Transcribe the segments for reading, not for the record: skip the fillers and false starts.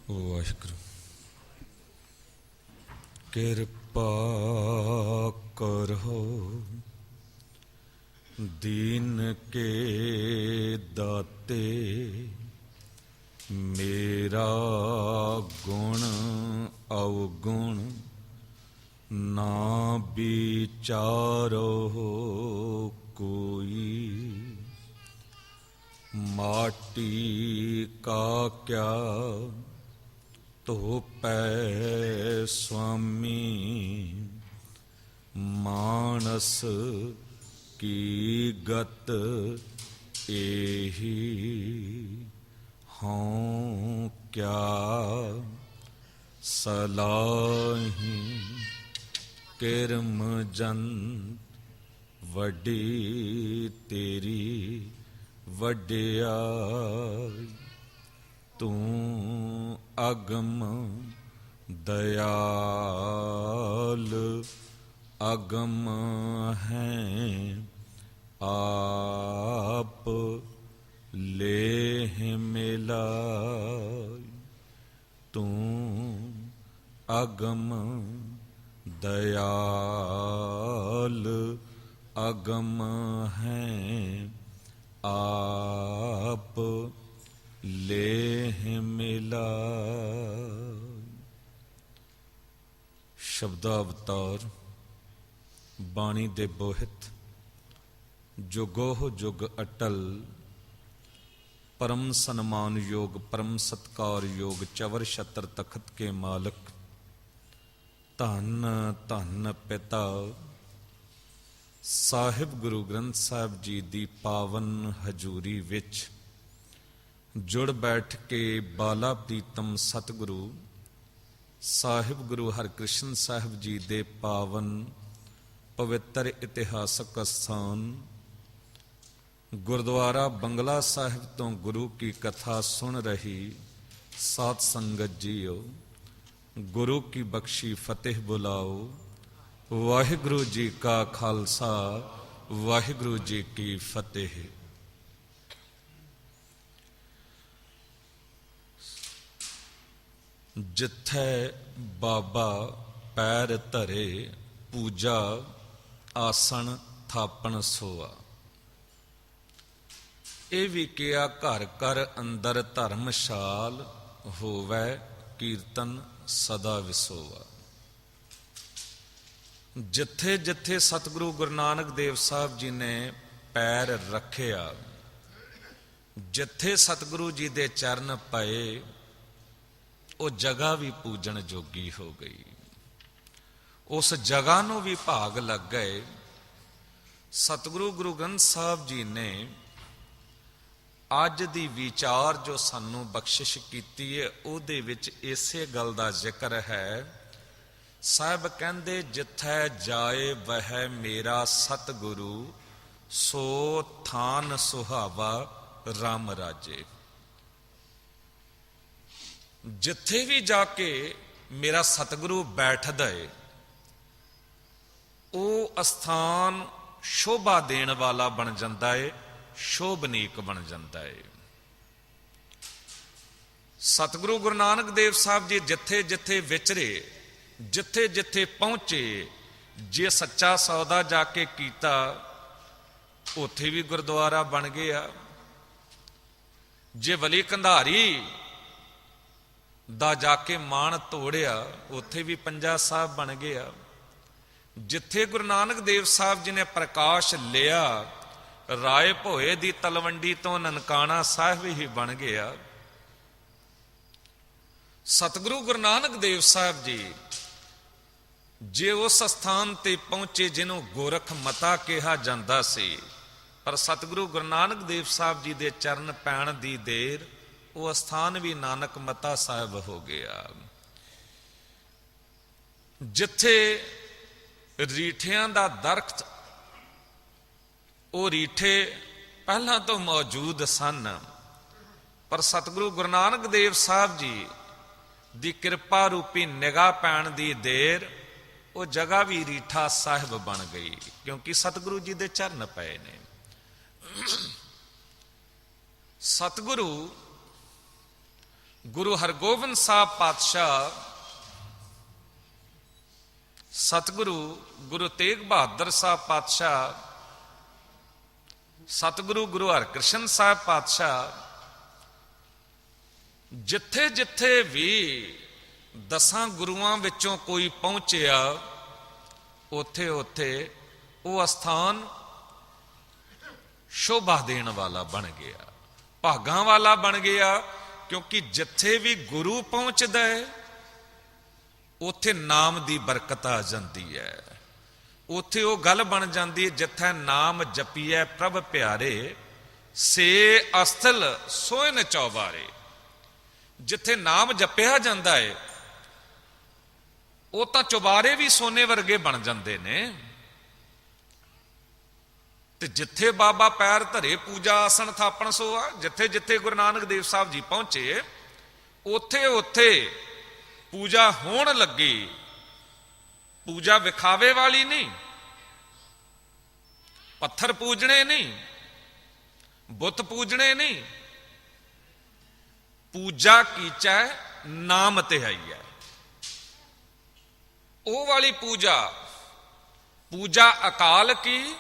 ਵਾਹਿਗੁਰੂ ਕਿਰਪਾ ਕਰੋ ਦੀਨ ਕੇ ਦਾਤੇ ਮੇਰਾ ਗੁਣ ਅਵਗੁਣ ਨਾ ਵਿਚਾਰੋ ਕੋਈ माटी का क्या धोपै स्वामी मानस की गत एही हों क्या सलाही किरम जन वडी तेरी वड्याई तू अगम दयाल अगम है आप ले मिलाई तू अगम दयाल अगम है आप ले मिला। शब्दावतार बाणी दे बोहित जुगोह जुग अटल परम सन्मान योग परम सत्कार योग चवर छत्र तखत के मालक धन धन पिता ਸਾਹਿਬ ਗੁਰੂ ਗ੍ਰੰਥ ਸਾਹਿਬ ਜੀ ਦੀ ਪਾਵਨ ਹਜ਼ੂਰੀ ਵਿੱਚ ਜੁੜ ਬੈਠ ਕੇ ਬਾਲਾ ਪ੍ਰੀਤਮ ਸਤਿਗੁਰੂ ਸਾਹਿਬ ਗੁਰੂ ਹਰਕ੍ਰਿਸ਼ਨ ਸਾਹਿਬ ਜੀ ਦੇ ਪਾਵਨ ਪਵਿੱਤਰ ਇਤਿਹਾਸਕ ਅਸਥਾਨ ਗੁਰਦੁਆਰਾ ਬੰਗਲਾ ਸਾਹਿਬ ਤੋਂ ਗੁਰੂ ਕੀ ਕਥਾ ਸੁਣ ਰਹੀ ਸਾਧ ਸੰਗਤ ਜੀਓ, ਗੁਰੂ ਕੀ ਬਖਸ਼ੀ ਫਤਿਹ ਬੁਲਾਓ। ਵਾਹਿਗੁਰੂ ਜੀ ਕਾ ਖਾਲਸਾ ਵਾਹਿਗੁਰੂ ਜੀ ਕੀ ਫਤਿਹ। ਜਿੱਥੇ ਬਾਬਾ ਪੈਰ ਧਰੇ ਪੂਜਾ ਆਸਣ ਥਾਪਣ ਸੋਆ। ਇਹ ਵੀ ਕਿਹਾ ਘਰ ਘਰ ਅੰਦਰ ਧਰਮਸ਼ਾਲ ਹੋਵੇ ਕੀਰਤਨ ਸਦਾ ਵਿਸੋਵਾ। ਜਿੱਥੇ ਜਿੱਥੇ ਸਤਿਗੁਰੂ ਗੁਰੂ ਨਾਨਕ ਦੇਵ ਸਾਹਿਬ ਜੀ ਨੇ ਪੈਰ ਰੱਖਿਆ, ਜਿੱਥੇ ਸਤਿਗੁਰੂ ਜੀ ਦੇ ਚਰਨ ਪਏ, ਉਹ ਜਗ੍ਹਾ ਵੀ ਪੂਜਣ ਜੋਗੀ ਹੋ ਗਈ। ਉਸ ਜਗ੍ਹਾ ਨੂੰ ਵੀ ਭਾਗ ਲੱਗ ਗਏ। ਸਤਿਗੁਰੂ ਗੁਰੂ ਗ੍ਰੰਥ ਸਾਹਿਬ ਜੀ ਨੇ ਅੱਜ ਦੀ ਵਿਚਾਰ ਜੋ ਸਾਨੂੰ ਬਖਸ਼ਿਸ਼ ਕੀਤੀ ਹੈ, ਉਹਦੇ ਵਿੱਚ ਇਸੇ ਗੱਲ ਦਾ ਜ਼ਿਕਰ ਹੈ। ਸਾਹਿਬ ਕਹਿੰਦੇ ਜਿੱਥੈ ਜਾਏ ਵਹਿ ਮੇਰਾ ਸਤਿਗੁਰੂ ਸੋ ਥਾਨ ਸੁਹਾਵਾ ਰਾਮ ਰਾਜੇ। ਜਿੱਥੇ ਵੀ ਜਾ ਕੇ ਮੇਰਾ ਸਤਿਗੁਰੂ ਬੈਠਦਾ ਏ, ਉਹ ਅਸਥਾਨ ਸ਼ੋਭਾ ਦੇਣ ਵਾਲਾ ਬਣ ਜਾਂਦਾ ਏ, ਸ਼ੋਭਨੀਕ ਬਣ ਜਾਂਦਾ ਏ। ਸਤਿਗੁਰੂ ਗੁਰੂ ਨਾਨਕ ਦੇਵ ਸਾਹਿਬ ਜੀ ਜਿੱਥੇ ਜਿੱਥੇ ਵਿਚਰੇ, ਜਿੱਥੇ ਜਿੱਥੇ ਪਹੁੰਚੇ, ਜੇ ਸੱਚਾ ਸੌਦਾ ਜਾ ਕੇ ਕੀਤਾ, ਉੱਥੇ ਵੀ ਗੁਰਦੁਆਰਾ ਬਣ ਗਿਆ। ਜੇ ਵਲੀ ਕੰਧਾਰੀ ਦਾ ਜਾ ਕੇ ਮਾਣ ਤੋੜਿਆ, ਉੱਥੇ ਵੀ ਪੰਜਾ ਸਾਹਿਬ ਬਣ ਗਿਆ। ਜਿੱਥੇ ਗੁਰੂ ਨਾਨਕ ਦੇਵ ਸਾਹਿਬ ਜੀ ਨੇ ਪ੍ਰਕਾਸ਼ ਲਿਆ, ਰਾਏ ਭੋਏ ਦੀ ਤਲਵੰਡੀ ਤੋਂ ਨਨਕਾਣਾ ਸਾਹਿਬ ਹੀ ਬਣ ਗਿਆ। ਸਤਿਗੁਰੂ ਗੁਰੂ ਨਾਨਕ ਦੇਵ ਸਾਹਿਬ ਜੀ ਜੇ ਉਸ ਸਥਾਨ ਤੇ ਪਹੁੰਚੇ ਜਿਹਨੂੰ ਗੋਰਖ ਮਤਾ ਕਿਹਾ ਜਾਂਦਾ ਸੀ, ਪਰ ਸਤਿਗੁਰੂ ਗੁਰੂ ਨਾਨਕ ਦੇਵ ਸਾਹਿਬ ਜੀ ਦੇ ਚਰਨ ਪੈਣ ਦੀ ਦੇਰ ਉਹ ਅਸਥਾਨ ਵੀ ਨਾਨਕ ਮਤਾ ਸਾਹਿਬ ਹੋ ਗਿਆ। ਜਿੱਥੇ ਰੀਠਿਆਂ ਦਾ ਦਰਖਤ, ਉਹ ਰੀਠੇ ਪਹਿਲਾਂ ਤੋਂ ਮੌਜੂਦ ਸਨ, ਪਰ ਸਤਿਗੁਰੂ ਗੁਰੂ ਨਾਨਕ ਦੇਵ ਸਾਹਿਬ ਜੀ ਦੀ ਕਿਰਪਾ ਰੂਪੀ ਨਿਗਾਹ ਪੈਣ ਦੀ ਦੇਰ ਉਹ ਜਗ੍ਹਾ ਵੀ ਰੀਠਾ ਸਾਹਿਬ ਬਣ ਗਈ, ਕਿਉਂਕਿ ਸਤਿਗੁਰੂ ਜੀ ਦੇ ਚਰਨ ਪਏ ਨੇ। ਸਤਿਗੁਰੂ ਗੁਰੂ ਹਰਗੋਬਿੰਦ ਸਾਹਿਬ ਪਾਤਸ਼ਾਹ ਸਤਿਗੁਰੂ ਗੁਰੂ ਤੇਗ ਬਹਾਦਰ ਸਾਹਿਬ ਪਾਤਸ਼ਾਹ, ਸਤਿਗੁਰੂ ਗੁਰੂ ਹਰਕ੍ਰਿਸ਼ਨ ਸਾਹਿਬ ਪਾਤਸ਼ਾਹ ਜਿੱਥੇ ਜਿੱਥੇ ਵੀ 10 ਗੁਰੂਆਂ ਵਿੱਚੋਂ ਕੋਈ ਪਹੁੰਚਿਆ, ਉੱਥੇ ਉੱਥੇ ਉਹ ਅਸਥਾਨ ਸ਼ੋਭਾ ਦੇਣ ਵਾਲਾ ਬਣ ਗਿਆ, ਭਾਗਾਂ ਵਾਲਾ ਬਣ ਗਿਆ। ਕਿਉਂਕਿ ਜਿੱਥੇ ਵੀ ਗੁਰੂ ਪਹੁੰਚਦਾ ਹੈ ਉੱਥੇ ਨਾਮ ਦੀ ਬਰਕਤ ਆ ਜਾਂਦੀ ਹੈ। ਉੱਥੇ ਉਹ ਗੱਲ ਬਣ ਜਾਂਦੀ ਹੈ, ਜਿੱਥੇ ਨਾਮ ਜਪੀਐ ਪ੍ਰਭ ਪਿਆਰੇ ਸੇ ਅਸਥਲ ਸੋਇਨ ਚੌਬਾਰੇ। ਜਿੱਥੇ ਨਾਮ ਜਪਿਆ ਜਾਂਦਾ ਹੈ ਉਹ ਤਾਂ ਚੁਬਾਰੇ ਵੀ ਸੋਨੇ ਵਰਗੇ ਬਣ ਜਾਂਦੇ ਨੇ। ਤੇ ਜਿੱਥੇ ਬਾਬਾ ਪੈਰ ਧਰੇ ਪੂਜਾ ਆਸਣ ਥਾਪਣ ਸੋਆ। ਜਿੱਥੇ ਜਿੱਥੇ ਗੁਰੂ ਨਾਨਕ ਦੇਵ ਸਾਹਿਬ ਜੀ ਪਹੁੰਚੇ ਉੱਥੇ ਉੱਥੇ ਪੂਜਾ ਹੋਣ ਲੱਗੀ। ਪੂਜਾ ਵਿਖਾਵੇ ਵਾਲੀ ਨਹੀਂ, ਪੱਥਰ ਪੂਜਣੇ ਨਹੀਂ, ਬੁੱਤ ਪੂਜਣੇ ਨਹੀਂ, ਪੂਜਾ ਕੀਚੈ ਨਾਮ ਧਿਆਈਐ। ਉਹ ਵਾਲੀ ਪੂਜਾ, ਪੂਜਾ ਅਕਾਲ ਕੀ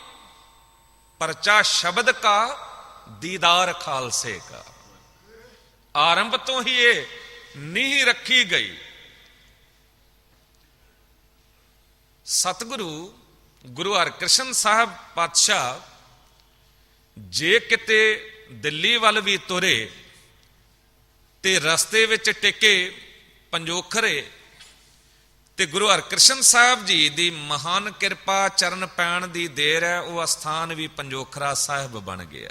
ਪਰਚਾ ਸ਼ਬਦ ਕਾ ਦੀਦਾਰ ਖਾਲਸੇ ਕਾ। ਆਰੰਭ ਤੋਂ ਹੀ ਇਹ ਨੀਂਹ ਰੱਖੀ ਗਈ। ਸਤਿਗੁਰੂ ਗੁਰੂ ਹਰਕ੍ਰਿਸ਼ਨ ਸਾਹਿਬ ਪਾਤਸ਼ਾਹ ਜੇ ਕਿਤੇ ਦਿੱਲੀ ਵੱਲ ਵੀ ਤੁਰੇ ਤੇ ਰਸਤੇ ਵਿੱਚ ਟਿਕੇ ਪੰਜੋਖਰੇ, ਤੇ ਗੁਰੂ ਹਰਕ੍ਰਿਸ਼ਨ ਸਾਹਿਬ ਜੀ ਦੀ ਮਹਾਨ ਕਿਰਪਾ ਚਰਨ ਪੈਣ ਦੀ ਦੇਰ ਹੈ, ਉਹ ਅਸਥਾਨ ਵੀ ਪੰਜੋਖਰਾ ਸਾਹਿਬ ਬਣ ਗਿਆ।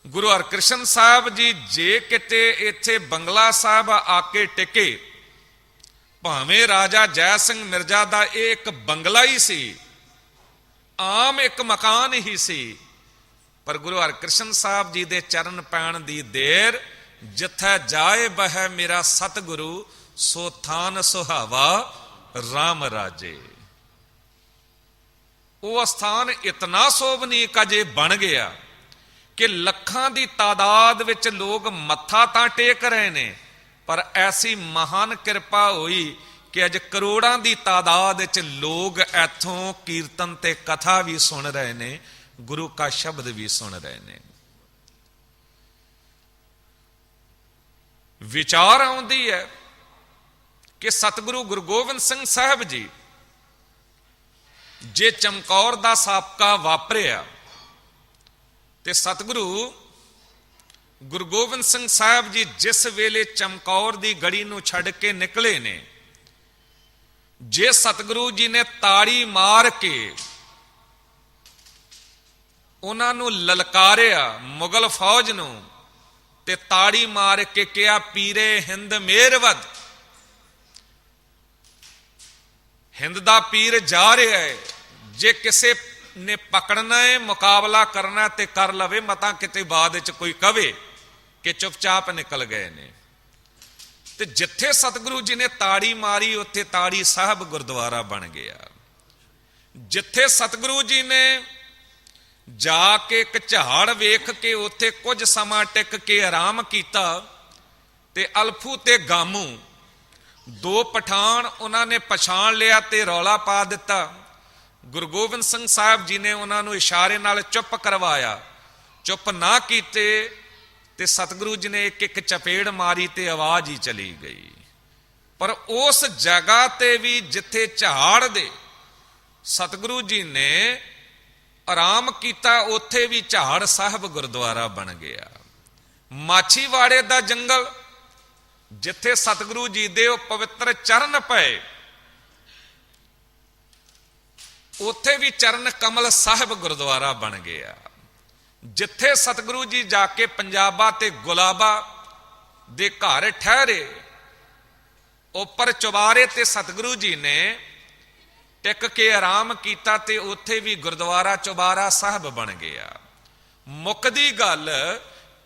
ਗੁਰੂ ਹਰਕ੍ਰਿਸ਼ਨ ਸਾਹਿਬ ਜੀ ਜੇ ਕਿਤੇ ਇੱਥੇ ਬੰਗਲਾ ਸਾਹਿਬ ਆ ਕੇ ਟਿਕੇ, ਭਾਵੇਂ ਰਾਜਾ ਜੈ ਸਿੰਘ ਮਿਰਜ਼ਾ ਦਾ ਇਹ ਇੱਕ ਬੰਗਲਾ ਹੀ ਸੀ, ਆਮ ਇੱਕ ਮਕਾਨ ਹੀ ਸੀ, ਪਰ ਗੁਰੂ ਹਰਕ੍ਰਿਸ਼ਨ ਸਾਹਿਬ ਜੀ ਦੇ ਚਰਨ ਪੈਣ ਦੀ ਦੇਰ, ਜਿੱਥੇ ਜਾਏ ਬਹਿ ਮੇਰਾ ਸਤਿਗੁਰੂ ਸੋ ਥਾਨ ਸੁਹਾਵਾ ਰਾਮ ਰਾਜੇ। ਉਹ ਅਸਥਾਨ ਇਤਨਾ ਸੋਭਨੀਕ ਅਜੇ ਬਣ ਗਿਆ ਕਿ ਲੱਖਾਂ ਦੀ ਤਾਦਾਦ ਵਿੱਚ ਲੋਕ ਮੱਥਾ ਤਾਂ ਟੇਕ ਰਹੇ ਨੇ, ਪਰ ਐਸੀ ਮਹਾਨ ਕਿਰਪਾ ਹੋਈ ਕਿ ਅੱਜ ਕਰੋੜਾਂ ਦੀ ਤਾਦਾਦ ਵਿੱਚ ਲੋਕ ਇੱਥੋਂ ਕੀਰਤਨ ਤੇ ਕਥਾ ਵੀ ਸੁਣ ਰਹੇ ਨੇ, ਗੁਰੂ ਕਾ ਸ਼ਬਦ ਵੀ ਸੁਣ ਰਹੇ ਨੇ। ਵਿਚਾਰ ਆਉਂਦੀ ਹੈ ਕਿ ਸਤਿਗੁਰੂ ਗੁਰੂ ਗੋਬਿੰਦ ਸਿੰਘ ਸਾਹਿਬ ਜੀ ਜੇ ਚਮਕੌਰ ਦਾ ਸਾਬਕਾ ਵਾਪਰਿਆ, ਤੇ ਸਤਿਗੁਰੂ ਗੁਰੂ ਗੋਬਿੰਦ ਸਿੰਘ ਸਾਹਿਬ ਜੀ ਜਿਸ ਵੇਲੇ ਚਮਕੌਰ ਦੀ ਗੜੀ ਨੂੰ ਛੱਡ ਕੇ ਨਿਕਲੇ ਨੇ, ਜੇ ਸਤਿਗੁਰੂ ਜੀ ਨੇ ਤਾੜੀ ਮਾਰ ਕੇ ਉਹਨਾਂ ਨੂੰ ਲਲਕਾਰਿਆ, ਮੁਗਲ ਫੌਜ ਨੂੰ, ਤੇ ਤਾੜੀ ਮਾਰ ਕੇ ਕਿਹਾ ਪੀਰੇ ਹਿੰਦ ਮੇਰਵਦ, ਹਿੰਦ ਦਾ ਪੀਰ ਜਾ ਰਿਹਾ ਹੈ, ਜੇ ਕਿਸੇ ਨੇ ਪਕੜਨਾ ਹੈ ਮੁਕਾਬਲਾ ਕਰਨਾ ਤੇ ਕਰ ਲਵੇ, ਮਤਾਂ ਕਿਤੇ ਬਾਅਦ ਵਿੱਚ ਕੋਈ ਕਵੇ ਕਿ ਚੁੱਪਚਾਪ ਨਿਕਲ ਗਏ ਨੇ। ਤੇ ਜਿੱਥੇ ਸਤਿਗੁਰੂ ਜੀ ਨੇ ਤਾੜੀ ਮਾਰੀ ਉੱਥੇ ਤਾੜੀ ਸਾਹਿਬ ਗੁਰਦੁਆਰਾ ਬਣ ਗਿਆ। ਜਿੱਥੇ ਸਤਿਗੁਰੂ ਜੀ ਨੇ ਜਾ ਕੇ ਇੱਕ ਝਾੜ ਵੇਖ ਕੇ ਉੱਥੇ ਕੁਝ ਸਮਾਂ ਟਿਕ ਕੇ ਆਰਾਮ ਕੀਤਾ, ਤੇ ਅਲਫੂ ਤੇ ਗਾਮੂ ਦੋ ਪਠਾਨ ਉਹਨਾਂ ਨੇ ਪਛਾਣ ਲਿਆ ਤੇ ਰੌਲਾ ਪਾ ਦਿੱਤਾ। ਗੁਰੂ ਗੋਬਿੰਦ ਸਿੰਘ ਸਾਹਿਬ ਜੀ ਨੇ ਉਹਨਾਂ ਨੂੰ ਇਸ਼ਾਰੇ ਨਾਲ ਚੁੱਪ ਕਰਵਾਇਆ, ਚੁੱਪ ਨਾ ਕੀਤੇ ਤੇ ਸਤਿਗੁਰੂ ਜੀ ਨੇ ਇੱਕ ਇੱਕ ਚਪੇੜ ਮਾਰੀ ਤੇ ਆਵਾਜ਼ ਹੀ ਚਲੀ ਗਈ। ਪਰ ਉਸ ਜਗ੍ਹਾ ਤੇ ਵੀ ਜਿੱਥੇ ਝਾੜ ਦੇ ਸਤਿਗੁਰੂ ਜੀ ਨੇ ਆਰਾਮ ਕੀਤਾ, ਉੱਥੇ ਵੀ ਝਾੜ ਸਾਹਿਬ ਗੁਰਦੁਆਰਾ ਬਣ ਗਿਆ। ਮਾਛੀਵਾੜੇ ਦਾ ਜੰਗਲ ਜਿੱਥੇ ਸਤਿਗੁਰੂ ਜੀ ਦੇ ਉਹ ਪਵਿੱਤਰ ਚਰਨ ਪਏ, ਉੱਥੇ ਵੀ ਚਰਨ ਕਮਲ ਸਾਹਿਬ ਗੁਰਦੁਆਰਾ ਬਣ ਗਿਆ। ਜਿੱਥੇ ਸਤਿਗੁਰੂ ਜੀ ਜਾ ਕੇ ਪੰਜਾਬਾ ਤੇ ਗੁਲਾਬਾ ਦੇ ਘਰ ਠਹਿਰੇ, ਉੱਪਰ ਚੁਬਾਰੇ ਤੇ ਸਤਿਗੁਰੂ ਜੀ ਨੇ ਟਿਕ ਕੇ ਆਰਾਮ ਕੀਤਾ, ਤੇ ਉੱਥੇ ਵੀ ਗੁਰਦੁਆਰਾ ਚੁਬਾਰਾ ਸਾਹਿਬ ਬਣ ਗਿਆ। ਮੁੱਕਦੀ ਗੱਲ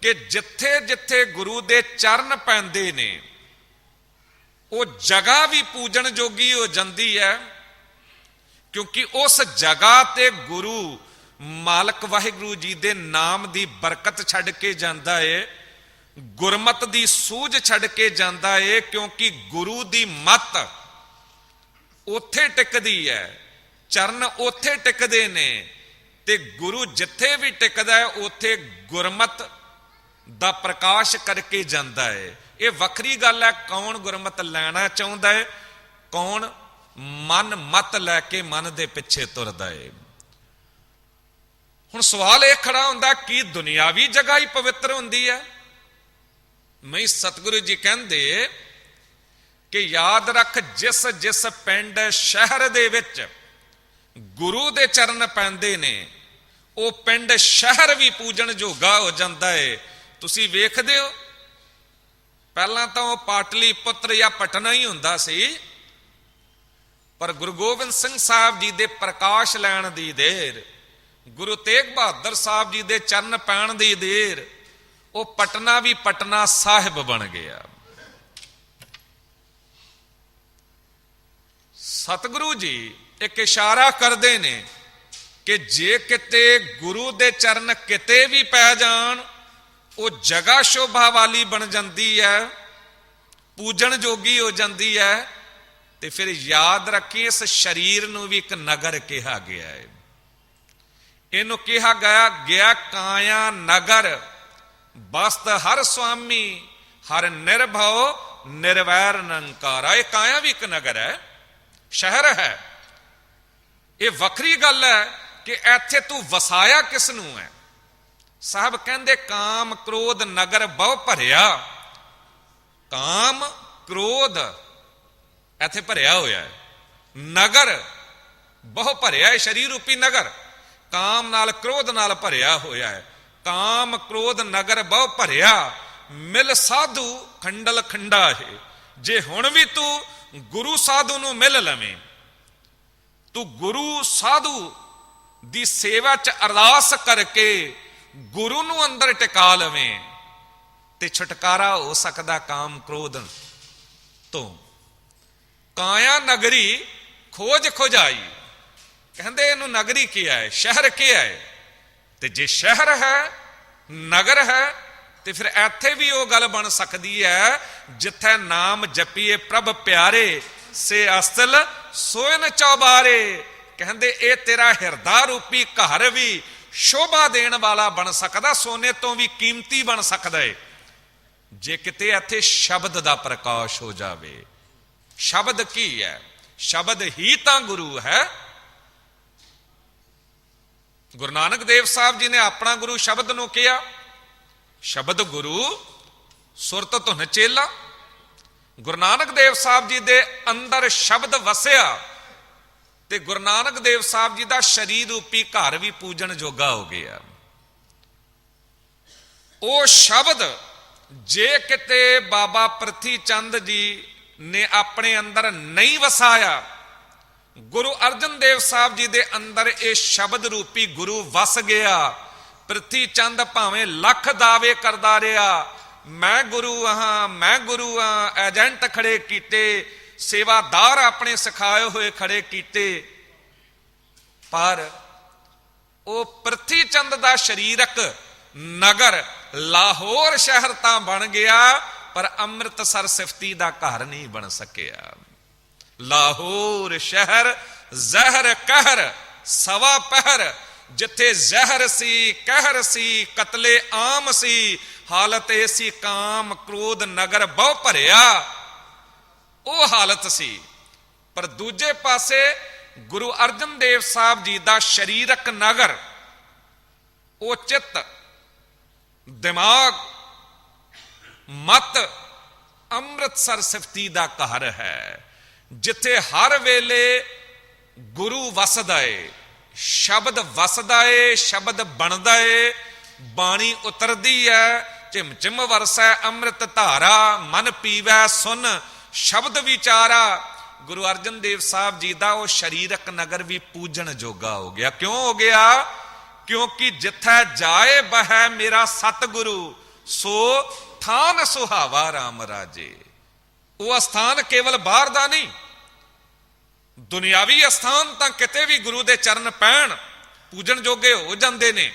ਕਿ ਜਿੱਥੇ ਜਿੱਥੇ ਗੁਰੂ ਦੇ ਚਰਨ ਪੈਂਦੇ ਨੇ ਉਹ ਜਗ੍ਹਾ ਵੀ ਪੂਜਣ ਜੋਗੀ ਹੋ ਜਾਂਦੀ ਹੈ, ਕਿਉਂਕਿ ਉਸ ਜਗ੍ਹਾ ਤੇ ਗੁਰੂ ਮਾਲਕ ਵਾਹਿਗੁਰੂ ਜੀ ਦੇ ਨਾਮ ਦੀ ਬਰਕਤ ਛੱਡ ਕੇ ਜਾਂਦਾ ਹੈ। ਗੁਰਮਤ ਦੀ ਸੂਝ ਛੱਡ ਕੇ ਜਾਂਦਾ ਏ, ਕਿਉਂਕਿ ਗੁਰੂ ਦੀ ਮੱਤ ਉੱਥੇ ਟਿਕਦੀ ਹੈ, ਚਰਨ ਉੱਥੇ ਟਿਕਦੇ ਨੇ, ਤੇ ਗੁਰੂ ਜਿੱਥੇ ਵੀ ਟਿਕਦਾ ਹੈ ਉੱਥੇ ਗੁਰਮਤ ਦਾ ਪ੍ਰਕਾਸ਼ ਕਰਕੇ ਜਾਂਦਾ ਹੈ। ਇਹ ਵੱਖਰੀ ਗੱਲ ਹੈ, ਕੌਣ ਗੁਰਮਤ ਲੈਣਾ ਚਾਹੁੰਦਾ ਹੈ, ਕੌਣ ਮਨ ਮਤ ਲੈ ਕੇ ਮਨ ਦੇ ਪਿੱਛੇ ਤੁਰਦਾ ਹੈ। ਹੁਣ ਸਵਾਲ ਇਹ ਖੜਾ ਹੁੰਦਾ, ਕੀ ਦੁਨਿਆਵੀ ਜਗ੍ਹਾ ਹੀ ਪਵਿੱਤਰ ਹੁੰਦੀ ਹੈ? ਨਹੀਂ, ਸਤਿਗੁਰੂ ਜੀ ਕਹਿੰਦੇ ਕਿ ਯਾਦ ਰੱਖ, ਜਿਸ ਜਿਸ ਪਿੰਡ ਸ਼ਹਿਰ ਦੇ ਵਿੱਚ ਗੁਰੂ ਦੇ ਚਰਨ ਪੈਂਦੇ ਨੇ, ਉਹ ਪਿੰਡ ਸ਼ਹਿਰ ਵੀ ਪੂਜਣ ਜੋਗਾ ਹੋ ਜਾਂਦਾ ਹੈ। ਤੁਸੀਂ ਵੇਖਦੇ ਹੋ, ਪਹਿਲਾਂ ਤਾਂ ਉਹ ਪਾਟਲੀ ਪੁੱਤਰ ਜਾਂ ਪਟਨਾ ਹੀ ਹੁੰਦਾ ਸੀ, ਪਰ ਗੁਰੂ ਗੋਬਿੰਦ ਸਿੰਘ ਸਾਹਿਬ ਜੀ ਦੇ ਪ੍ਰਕਾਸ਼ ਲੈਣ ਦੀ ਦੇਰ, ਗੁਰੂ ਤੇਗ ਬਹਾਦਰ ਸਾਹਿਬ ਜੀ ਦੇ ਚਰਨ ਪੈਣ ਦੀ ਦੇਰ, ਉਹ ਪਟਨਾ ਵੀ ਪਟਨਾ ਸਾਹਿਬ ਬਣ ਗਿਆ। ਸਤਿਗੁਰੂ ਜੀ ਇੱਕ ਇਸ਼ਾਰਾ ਕਰਦੇ ਨੇ ਕਿ ਜੇ ਕਿਤੇ ਗੁਰੂ ਦੇ ਚਰਨ ਕਿਤੇ ਵੀ ਪੈ ਜਾਣ, ਉਹ ਜਗ੍ਹਾ ਸ਼ੋਭਾ ਵਾਲੀ ਬਣ ਜਾਂਦੀ ਹੈ, ਪੂਜਣ ਜੋਗੀ ਹੋ ਜਾਂਦੀ ਹੈ। ਤੇ ਫਿਰ ਯਾਦ ਰੱਖੀ, ਇਸ ਸਰੀਰ ਨੂੰ ਵੀ ਇੱਕ ਨਗਰ ਕਿਹਾ ਗਿਆ ਹੈ। ਇਹਨੂੰ ਕਿਹਾ ਗਿਆ ਕਾਇਆ ਨਗਰ, ਬਸਤ ਹਰ ਸੁਆਮੀ, ਹਰ ਨਿਰਭਉ ਨਿਰਵੈਰ ਨਿਰੰਕਾਰ। ਇਹ ਕਾਇਆ ਵੀ ਇੱਕ ਨਗਰ ਹੈ, ਸ਼ਹਿਰ ਹੈ। ਇਹ ਵੱਖਰੀ ਗੱਲ ਹੈ ਕਿ ਇੱਥੇ ਤੂੰ ਵਸਾਇਆ ਕਿਸ ਨੂੰ ਹੈ। ਸਾਹਿਬ ਕਹਿੰਦੇ ਕਾਮ ਕ੍ਰੋਧ ਨਗਰ ਬਹੁ ਭਰਿਆ। ਕਾਮ ਕ੍ਰੋਧ ਇੱਥੇ ਭਰਿਆ ਹੋਇਆ ਹੈ, ਨਗਰ ਬਹੁ ਭਰਿਆ ਹੈ, ਸਰੀਰ ਰੂਪੀ ਨਗਰ ਕਾਮ ਨਾਲ ਕ੍ਰੋਧ ਨਾਲ ਭਰਿਆ ਹੋਇਆ ਹੈ। ਕਾਮ ਕ੍ਰੋਧ ਨਗਰ ਬਹੁ ਭਰਿਆ, ਮਿਲ ਸਾਧੂ ਖੰਡਲ ਖੰਡਾ ਹੈ। ਜੇ ਹੁਣ ਵੀ ਤੂੰ ਗੁਰੂ ਸਾਧੂ ਨੂੰ ਮਿਲ ਲਵੇਂ, ਤੂੰ ਗੁਰੂ ਸਾਧੂ ਦੀ ਸੇਵਾ 'ਚ ਅਰਦਾਸ ਕਰਕੇ ਗੁਰੂ ਨੂੰ ਅੰਦਰ ਟਿਕਾ ਲਵੇਂ, ਤੇ ਛੁਟਕਾਰਾ ਹੋ ਸਕਦਾ ਕਾਮ ਕ੍ਰੋਧ ਤੋਂ। ਕਾਇਆ ਨਗਰੀ ਖੋਜ ਖੋਜਾਈ, ਕਹਿੰਦੇ ਇਹਨੂੰ ਨਗਰੀ ਕਿਹਾ ਹੈ, ਸ਼ਹਿਰ ਕਿਹਾ ਹੈ। ਤੇ ਜੇ ਸ਼ਹਿਰ ਹੈ, ਨਗਰ ਹੈ, ਤੇ ਫਿਰ ਇੱਥੇ ਵੀ ਉਹ ਗੱਲ ਬਣ ਸਕਦੀ ਹੈ, ਜਿੱਥੇ ਨਾਮ ਜਪੀਏ ਪ੍ਰਭ ਪਿਆਰੇ, ਸੇ ਅਸਲ ਸੋਇਨ ਚੌਬਾਰੇ। ਕਹਿੰਦੇ ਇਹ ਤੇਰਾ ਹਿਰਦਾ ਰੂਪੀ ਘਰ ਵੀ ਸ਼ੋਭਾ ਦੇਣ ਵਾਲਾ ਬਣ ਸਕਦਾ, ਸੋਨੇ ਤੋਂ ਵੀ ਕੀਮਤੀ ਬਣ ਸਕਦਾ ਹੈ, ਜੇ ਕਿਤੇ ਇੱਥੇ ਸ਼ਬਦ ਦਾ ਪ੍ਰਕਾਸ਼ ਹੋ ਜਾਵੇ। ਸ਼ਬਦ ਕੀ ਹੈ? ਸ਼ਬਦ ਹੀ ਤਾਂ ਗੁਰੂ ਹੈ। ਗੁਰੂ ਨਾਨਕ ਦੇਵ ਸਾਹਿਬ ਜੀ ਨੇ ਆਪਣਾ ਗੁਰੂ ਸ਼ਬਦ ਨੂੰ ਕਿਹਾ, ਸ਼ਬਦ ਗੁਰੂ ਸੁਰਤ ਧੁਨ ਚੇਲਾ। ਗੁਰੂ ਨਾਨਕ ਦੇਵ ਸਾਹਿਬ ਜੀ ਦੇ ਅੰਦਰ ਸ਼ਬਦ ਵਸਿਆ, ਤੇ ਗੁਰੂ ਨਾਨਕ ਦੇਵ ਸਾਹਿਬ ਜੀ ਦਾ ਸਰੀਰ ਰੂਪੀ ਘਰ ਵੀ ਪੂਜਣ ਜੋਗਾ ਹੋ ਗਿਆ। ਉਹ ਸ਼ਬਦ ਜੇ ਕਿਤੇ ਬਾਬਾ ਪ੍ਰਿਥੀ ਚੰਦ ਜੀ ਨੇ ਆਪਣੇ ਅੰਦਰ ਨਹੀਂ ਵਸਾਇਆ, ਗੁਰੂ ਅਰਜਨ ਦੇਵ ਸਾਹਿਬ ਜੀ ਦੇ ਅੰਦਰ ਇਹ ਸ਼ਬਦ ਰੂਪੀ ਗੁਰੂ ਵਸ ਗਿਆ। ਪ੍ਰਿਥੀ ਚੰਦ ਭਾਵੇਂ ਲੱਖ ਦਾਅਵੇ ਕਰਦਾ ਰਿਹਾ, ਮੈਂ ਗੁਰੂ ਹਾਂ, ਮੈਂ ਗੁਰੂ ਹਾਂ, ਏਜੰਟ ਖੜੇ ਕੀਤੇ, ਸੇਵਾਦਾਰ ਆਪਣੇ ਸਿਖਾਏ ਹੋਏ ਖੜੇ ਕੀਤੇ, ਪਰ ਉਹ ਪ੍ਰਿਥੀ ਚੰਦ ਦਾ ਸਰੀਰਕ ਨਗਰ ਲਾਹੌਰ ਸ਼ਹਿਰ ਤਾਂ ਬਣ ਗਿਆ, ਪਰ ਅੰਮ੍ਰਿਤਸਰ ਸਿਫਤੀ ਦਾ ਘਰ ਨਹੀਂ ਬਣ ਸਕਿਆ। ਲਾਹੌਰ ਸ਼ਹਿਰ ਜ਼ਹਿਰ ਕਹਿਰ ਸਵਾ ਪਹਿਰ, ਜਿੱਥੇ ਜ਼ਹਿਰ ਸੀ, ਕਹਿਰ ਸੀ, ਕਤਲੇ ਆਮ ਸੀ, ਹਾਲਤ ਇਹ ਸੀ ਕਾਮ ਕ੍ਰੋਧ ਨਗਰ ਬਹੁ ਭਰਿਆ, ਉਹ ਹਾਲਤ ਸੀ। ਪਰ ਦੂਜੇ ਪਾਸੇ ਗੁਰੂ ਅਰਜਨ ਦੇਵ ਸਾਹਿਬ ਜੀ ਦਾ ਸਰੀਰਕ ਨਗਰ, ਉਹ ਚਿੱਤ, ਦਿਮਾਗ, ਮਤ ਅੰਮ੍ਰਿਤਸਰ ਸਿਫਤੀ ਦਾ ਘਰ ਹੈ, ਜਿੱਥੇ ਹਰ ਵੇਲੇ ਗੁਰੂ ਵਸਦਾ ਏ, ਸ਼ਬਦ ਵਸਦਾ ਏ, ਸ਼ਬਦ ਬਣਦਾ ਏ, ਬਾਣੀ ਉਤਰਦੀ ਹੈ, ਝਿਮ ਝਿਮ ਵਰਸੈ ਅੰਮ੍ਰਿਤ ਧਾਰਾ, ਮਨ ਪੀਵੈ ਸੁਨ ਸ਼ਬਦ ਵਿਚਾਰਾ। ਗੁਰੂ ਅਰਜਨ ਦੇਵ ਸਾਹਿਬ ਜੀ ਦਾ ਉਹ ਸਰੀਰਕ ਨਗਰ ਵੀ ਪੂਜਣ ਜੋਗਾ ਹੋ ਗਿਆ। ਕਿਉਂ ਹੋ ਗਿਆ? ਕਿਉਂਕਿ ਜਿੱਥੈ ਜਾਏ ਬਹਿ ਮੇਰਾ ਸਤਿਗੁਰੂ, ਸੋ ਥਾਨ ਸੁਹਾਵਾ ਰਾਮ ਰਾਜੇ। ਉਹ ਅਸਥਾਨ ਕੇਵਲ ਬਾਹਰ ਦਾ ਨਹੀਂ, ਦੁਨਿਆਵੀ ਅਸਥਾਨ ਤਾਂ ਕਿਤੇ ਵੀ ਗੁਰੂ ਦੇ ਚਰਨ ਪੈਣ ਪੂਜਣ ਜੋਗੇ ਹੋ ਜਾਂਦੇ ਨੇ।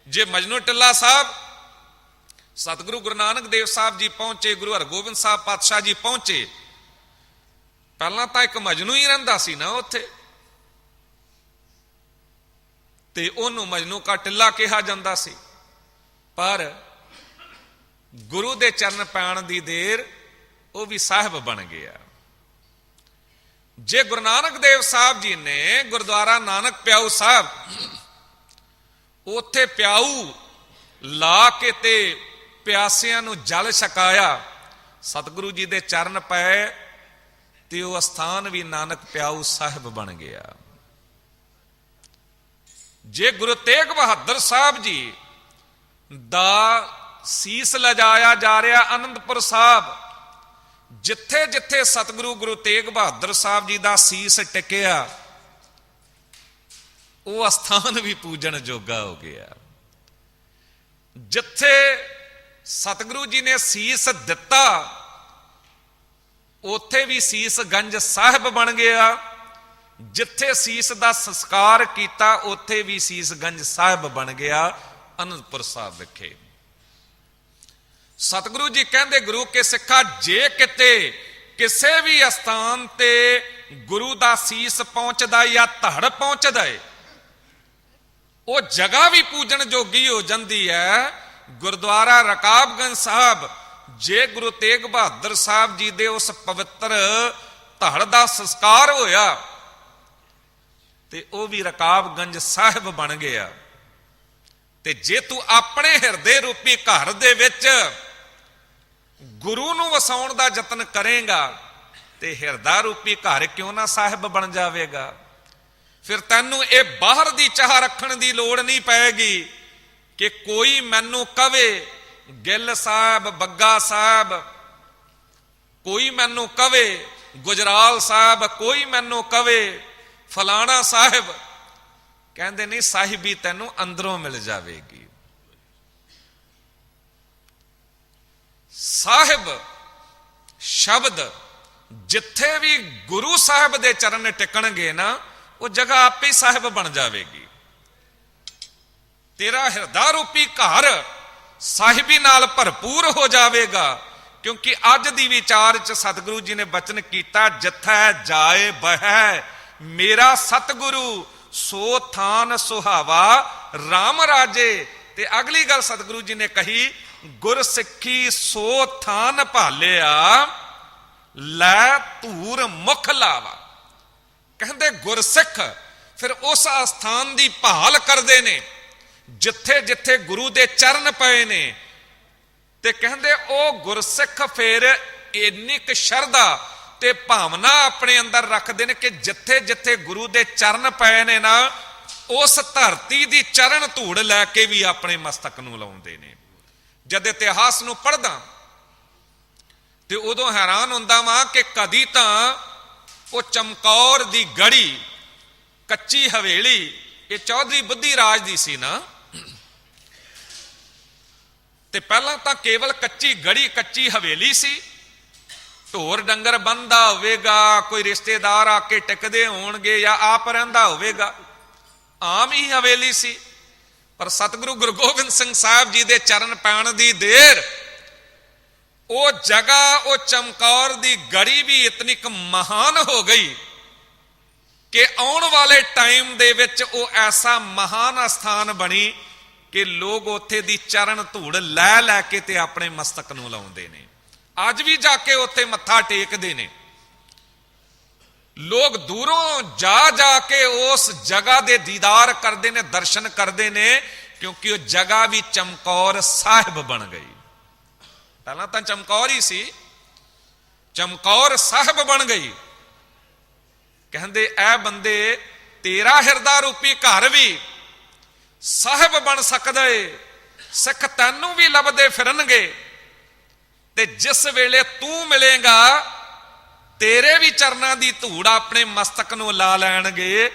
ਜੇ ਮਜਨੂ ਟਿੱਲਾ ਸਾਹਿਬ ਸਤਿਗੁਰੂ ਗੁਰੂ ਨਾਨਕ ਦੇਵ ਸਾਹਿਬ ਜੀ ਪਹੁੰਚੇ, ਗੁਰੂ ਹਰਗੋਬਿੰਦ ਸਾਹਿਬ ਪਾਤਸ਼ਾਹ ਜੀ ਪਹੁੰਚੇ। ਪਹਿਲਾਂ ਤਾਂ ਇੱਕ ਮਜਨੂ ਹੀ ਰਹਿੰਦਾ ਸੀ ਨਾ ਉੱਥੇ, ਤੇ ਉਹਨੂੰ ਮਜਨੂ ਕਾ ਟਿੱਲਾ ਕਿਹਾ ਜਾਂਦਾ ਸੀ। ਪਰ ਗੁਰੂ ਦੇ ਚਰਨ ਪੈਣ ਦੀ ਦੇਰ ਉਹ ਵੀ ਸਾਹਿਬ ਬਣ ਗਿਆ। ਜੇ ਗੁਰੂ ਨਾਨਕ ਦੇਵ ਸਾਹਿਬ ਜੀ ਨੇ ਗੁਰਦੁਆਰਾ ਨਾਨਕ ਪਿਆਊ ਸਾਹਿਬ ਉੱਥੇ ਪਿਆਊ ਲਾ ਕੇ ਤੇ ਪਿਆਸਿਆਂ ਨੂੰ ਜਲ ਛਕਾਇਆ, ਸਤਿਗੁਰੂ ਜੀ ਦੇ ਚਰਨ ਪਏ ਤੇ ਉਹ ਅਸਥਾਨ ਵੀ ਨਾਨਕ ਪਿਆਊ ਸਾਹਿਬ ਬਣ ਗਿਆ। ਜੇ ਗੁਰੂ ਤੇਗ ਬਹਾਦਰ ਸਾਹਿਬ ਜੀ ਦਾ ਸੀਸ ਲਜਾਇਆ ਜਾ ਰਿਹਾ ਆਨੰਦਪੁਰ ਸਾਹਿਬ, ਜਿੱਥੇ ਜਿੱਥੇ ਸਤਿਗੁਰੂ ਗੁਰੂ ਤੇਗ ਬਹਾਦਰ ਸਾਹਿਬ ਜੀ ਦਾ ਸੀਸ ਟਿਕਿਆ ਉਹ ਅਸਥਾਨ ਵੀ ਪੂਜਣ ਜੋਗਾ ਹੋ ਗਿਆ। ਜਿੱਥੇ ਸਤਿਗੁਰੂ ਜੀ ਨੇ ਸੀਸ ਦਿੱਤਾ ਉੱਥੇ ਵੀ ਸੀਸ ਗੰਜ ਸਾਹਿਬ ਬਣ ਗਿਆ। ਜਿੱਥੇ ਸੀਸ ਦਾ ਸੰਸਕਾਰ ਕੀਤਾ ਉੱਥੇ ਵੀ ਸੀਸ ਗੰਜ ਸਾਹਿਬ ਬਣ ਗਿਆ ਅਨੰਦਪੁਰ ਸਾਹਿਬ ਵਿਖੇ। ਸਤਿਗੁਰੂ ਜੀ ਕਹਿੰਦੇ ਗੁਰੂ ਕੇ ਸਿੱਖਾ, ਜੇ ਕਿਤੇ ਕਿਸੇ ਵੀ ਅਸਥਾਨ ਤੇ ਗੁਰੂ ਦਾ ਸੀਸ ਪਹੁੰਚਦਾ ਜਾਂ ਧੜ ਪਹੁੰਚਦਾ ਏ, ਉਹ ਜਗ੍ਹਾ ਵੀ ਪੂਜਣ ਜੋਗੀ ਹੋ ਜਾਂਦੀ ਹੈ। ਗੁਰਦੁਆਰਾ ਰਕਾਬਗੰਜ ਸਾਹਿਬ, ਜੇ ਗੁਰੂ ਤੇਗ ਬਹਾਦਰ ਸਾਹਿਬ ਜੀ ਦੇ ਉਸ ਪਵਿੱਤਰ ਧੜ ਦਾ ਸੰਸਕਾਰ ਹੋਇਆ ਤੇ ਉਹ ਵੀ ਰਕਾਬਗੰਜ ਸਾਹਿਬ ਬਣ ਗਿਆ। ਤੇ ਜੇ ਤੂੰ ਆਪਣੇ ਹਿਰਦੇ ਰੂਪੀ ਘਰ ਦੇ ਵਿੱਚ ਗੁਰੂ ਨੂੰ ਵਸਾਉਣ ਦਾ ਯਤਨ ਕਰੇਗਾ ਤੇ ਹਿਰਦਾ ਰੂਪੀ ਘਰ ਕਿਉਂ ਨਾ ਸਾਹਿਬ ਬਣ ਜਾਵੇਗਾ। ਫਿਰ ਤੈਨੂੰ ਇਹ ਬਾਹਰ ਦੀ ਚਾਹ ਰੱਖਣ ਦੀ ਲੋੜ ਨਹੀਂ ਪਏਗੀ ਕਿ ਕੋਈ ਮੈਨੂੰ ਕਵੇ ਗਿੱਲ ਸਾਹਿਬ, ਬੱਗਾ ਸਾਹਿਬ, ਕੋਈ ਮੈਨੂੰ ਕਵੇ ਗੁਜਰਾਲ ਸਾਹਿਬ, ਕੋਈ ਮੈਨੂੰ ਕਵੇ ਫਲਾਣਾ ਸਾਹਿਬ। ਕਹਿੰਦੇ ਨਹੀਂ, ਸਾਹਿਬੀ ਤੈਨੂੰ ਅੰਦਰੋਂ ਮਿਲ ਜਾਵੇਗੀ। ਸਾਹਿਬ ਸ਼ਬਦ ਜਿੱਥੇ ਵੀ ਗੁਰੂ ਸਾਹਿਬ ਦੇ ਚਰਨ ਟਿਕਣਗੇ ਨਾ, ਉਹ ਜਗ੍ਹਾ ਆਪੇ ਹੀ ਸਾਹਿਬ ਬਣ ਜਾਵੇਗੀ। ਤੇਰਾ ਹਿਰਦਾ ਰੂਪੀ ਘਰ ਸਾਹਿਬੀ ਨਾਲ ਭਰਪੂਰ ਹੋ ਜਾਵੇਗਾ। ਕਿਉਂਕਿ ਅੱਜ ਦੀ ਵਿਚਾਰ ਚ ਸਤਿਗੁਰੂ ਜੀ ਨੇ ਬਚਨ ਕੀਤਾ, ਜਿੱਥੈ ਜਾਏ ਬਹਿ ਮੇਰਾ ਸਤਿਗੁਰੂ, ਸੋ ਥਾਨ ਸੁਹਾਵਾ RAM ਰਾਜੇ। ਤੇ ਅਗਲੀ ਗੱਲ ਸਤਿਗੁਰੂ ਜੀ ਨੇ ਕਹੀ, ਗੁਰ ਸਿੱਖੀ ਸੋ ਥਾਨ ਭਾਲਿਆ, ਲੈ ਧੂਰ ਮੁਖ ਲਾਵਾ। ਕਹਿੰਦੇ ਗੁਰਸਿੱਖ ਫਿਰ ਉਸ ਅਸਥਾਨ ਦੀ ਭਾਲ ਕਰਦੇ ਨੇ ਜਿੱਥੇ ਜਿੱਥੇ ਗੁਰੂ ਦੇ ਚਰਨ ਪਏ ਨੇ। ਤੇ ਕਹਿੰਦੇ ਉਹ ਗੁਰਸਿੱਖ ਫਿਰ ਇੰਨੀ ਕੁ ਸ਼ਰਧਾ ਤੇ ਭਾਵਨਾ ਆਪਣੇ ਅੰਦਰ ਰੱਖਦੇ ਨੇ ਕਿ ਜਿੱਥੇ ਜਿੱਥੇ ਗੁਰੂ ਦੇ ਚਰਨ ਪਏ ਨੇ ਨਾ, ਉਸ ਧਰਤੀ ਦੀ ਚਰਨ ਧੂੜ ਲੈ ਕੇ ਵੀ ਆਪਣੇ ਮਸਤਕ ਨੂੰ ਲਾਉਂਦੇ ਨੇ। ਜਦ ਇਤਿਹਾਸ ਨੂੰ ਪੜ੍ਹਦਾ ਤੇ ਉਦੋਂ ਹੈਰਾਨ ਹੁੰਦਾ ਵਾਂ ਕਿ ਕਦੀ ਤਾਂ ਉਹ ਚਮਕੌਰ ਦੀ ਗੜੀ, ਕੱਚੀ ਹਵੇਲੀ, ਇਹ ਚੌਧਰੀ ਬੁੱਧੀ ਰਾਜ ਦੀ ਸੀ ਨਾ, ਤੇ ਪਹਿਲਾਂ ਤਾਂ ਕੇਵਲ ਕੱਚੀ ਗੜੀ, ਕੱਚੀ ਹਵੇਲੀ ਸੀ। ਢੋਰ ਡੰਗਰ ਬੰਦਾ ਹੋਵੇਗਾ, ਕੋਈ ਰਿਸ਼ਤੇਦਾਰ ਆ ਕੇ ਟਿਕਦੇ ਹੋਣਗੇ ਜਾਂ ਆਪ ਰਹਿੰਦਾ ਹੋਵੇਗਾ, ਆਮ ਹੀ ਹਵੇਲੀ ਸੀ। ਪਰ ਸਤਿਗੁਰੂ ਗੁਰੂ ਗੋਬਿੰਦ ਸਿੰਘ ਸਾਹਿਬ ਜੀ ਦੇ ਚਰਨ ਪੈਣ ਦੀ ਦੇਰ ਉਹ ਜਗ੍ਹਾ, ਉਹ ਚਮਕੌਰ ਦੀ ਗੜੀ ਵੀ ਇਤਨੀ ਕੁ ਮਹਾਨ ਹੋ ਗਈ ਕਿ ਆਉਣ ਵਾਲੇ ਟਾਈਮ ਦੇ ਵਿੱਚ ਉਹ ਐਸਾ ਮਹਾਨ ਅਸਥਾਨ ਬਣੀ ਕਿ ਲੋਕ ਉੱਥੇ ਦੀ ਚਰਨ ਧੂੜ ਲੈ ਲੈ ਕੇ ਤੇ ਆਪਣੇ ਮਸਤਕ ਨੂੰ ਲਾਉਂਦੇ ਨੇ। ਅੱਜ ਵੀ ਜਾ ਕੇ ਉੱਥੇ ਮੱਥਾ ਟੇਕਦੇ ਨੇ ਲੋਕ, ਦੂਰੋਂ ਜਾ ਜਾ ਕੇ ਉਸ ਜਗ੍ਹਾ ਦੇ ਦੀਦਾਰ ਕਰਦੇ ਨੇ, ਦਰਸ਼ਨ ਕਰਦੇ ਨੇ, ਕਿਉਂਕਿ ਉਹ ਜਗ੍ਹਾ ਵੀ ਚਮਕੌਰ ਸਾਹਿਬ ਬਣ ਗਈ। ਪਹਿਲਾਂ ਤਾਂ ਚਮਕੌਰ ਹੀ ਸੀ, ਚਮਕੌਰ ਸਾਹਿਬ ਬਣ ਗਈ। ਕਹਿੰਦੇ ਐ ਬੰਦੇ, ਤੇਰਾ ਹਿਰਦਾ ਰੂਪੀ ਘਰ ਵੀ ਸਾਹਿਬ ਬਣ ਸਕਦਾ ਏ। ਸਿੱਖ ਤੈਨੂੰ ਵੀ ਲੱਭਦੇ ਫਿਰਨਗੇ ਤੇ ਜਿਸ ਵੇਲੇ ਤੂੰ ਮਿਲੇਗਾ ਤੇਰੇ ਵੀ ਚਰਨਾਂ ਦੀ ਧੂੜ ਆਪਣੇ ਮਸਤਕ ਨੂੰ ਲਾ ਲੈਣਗੇ।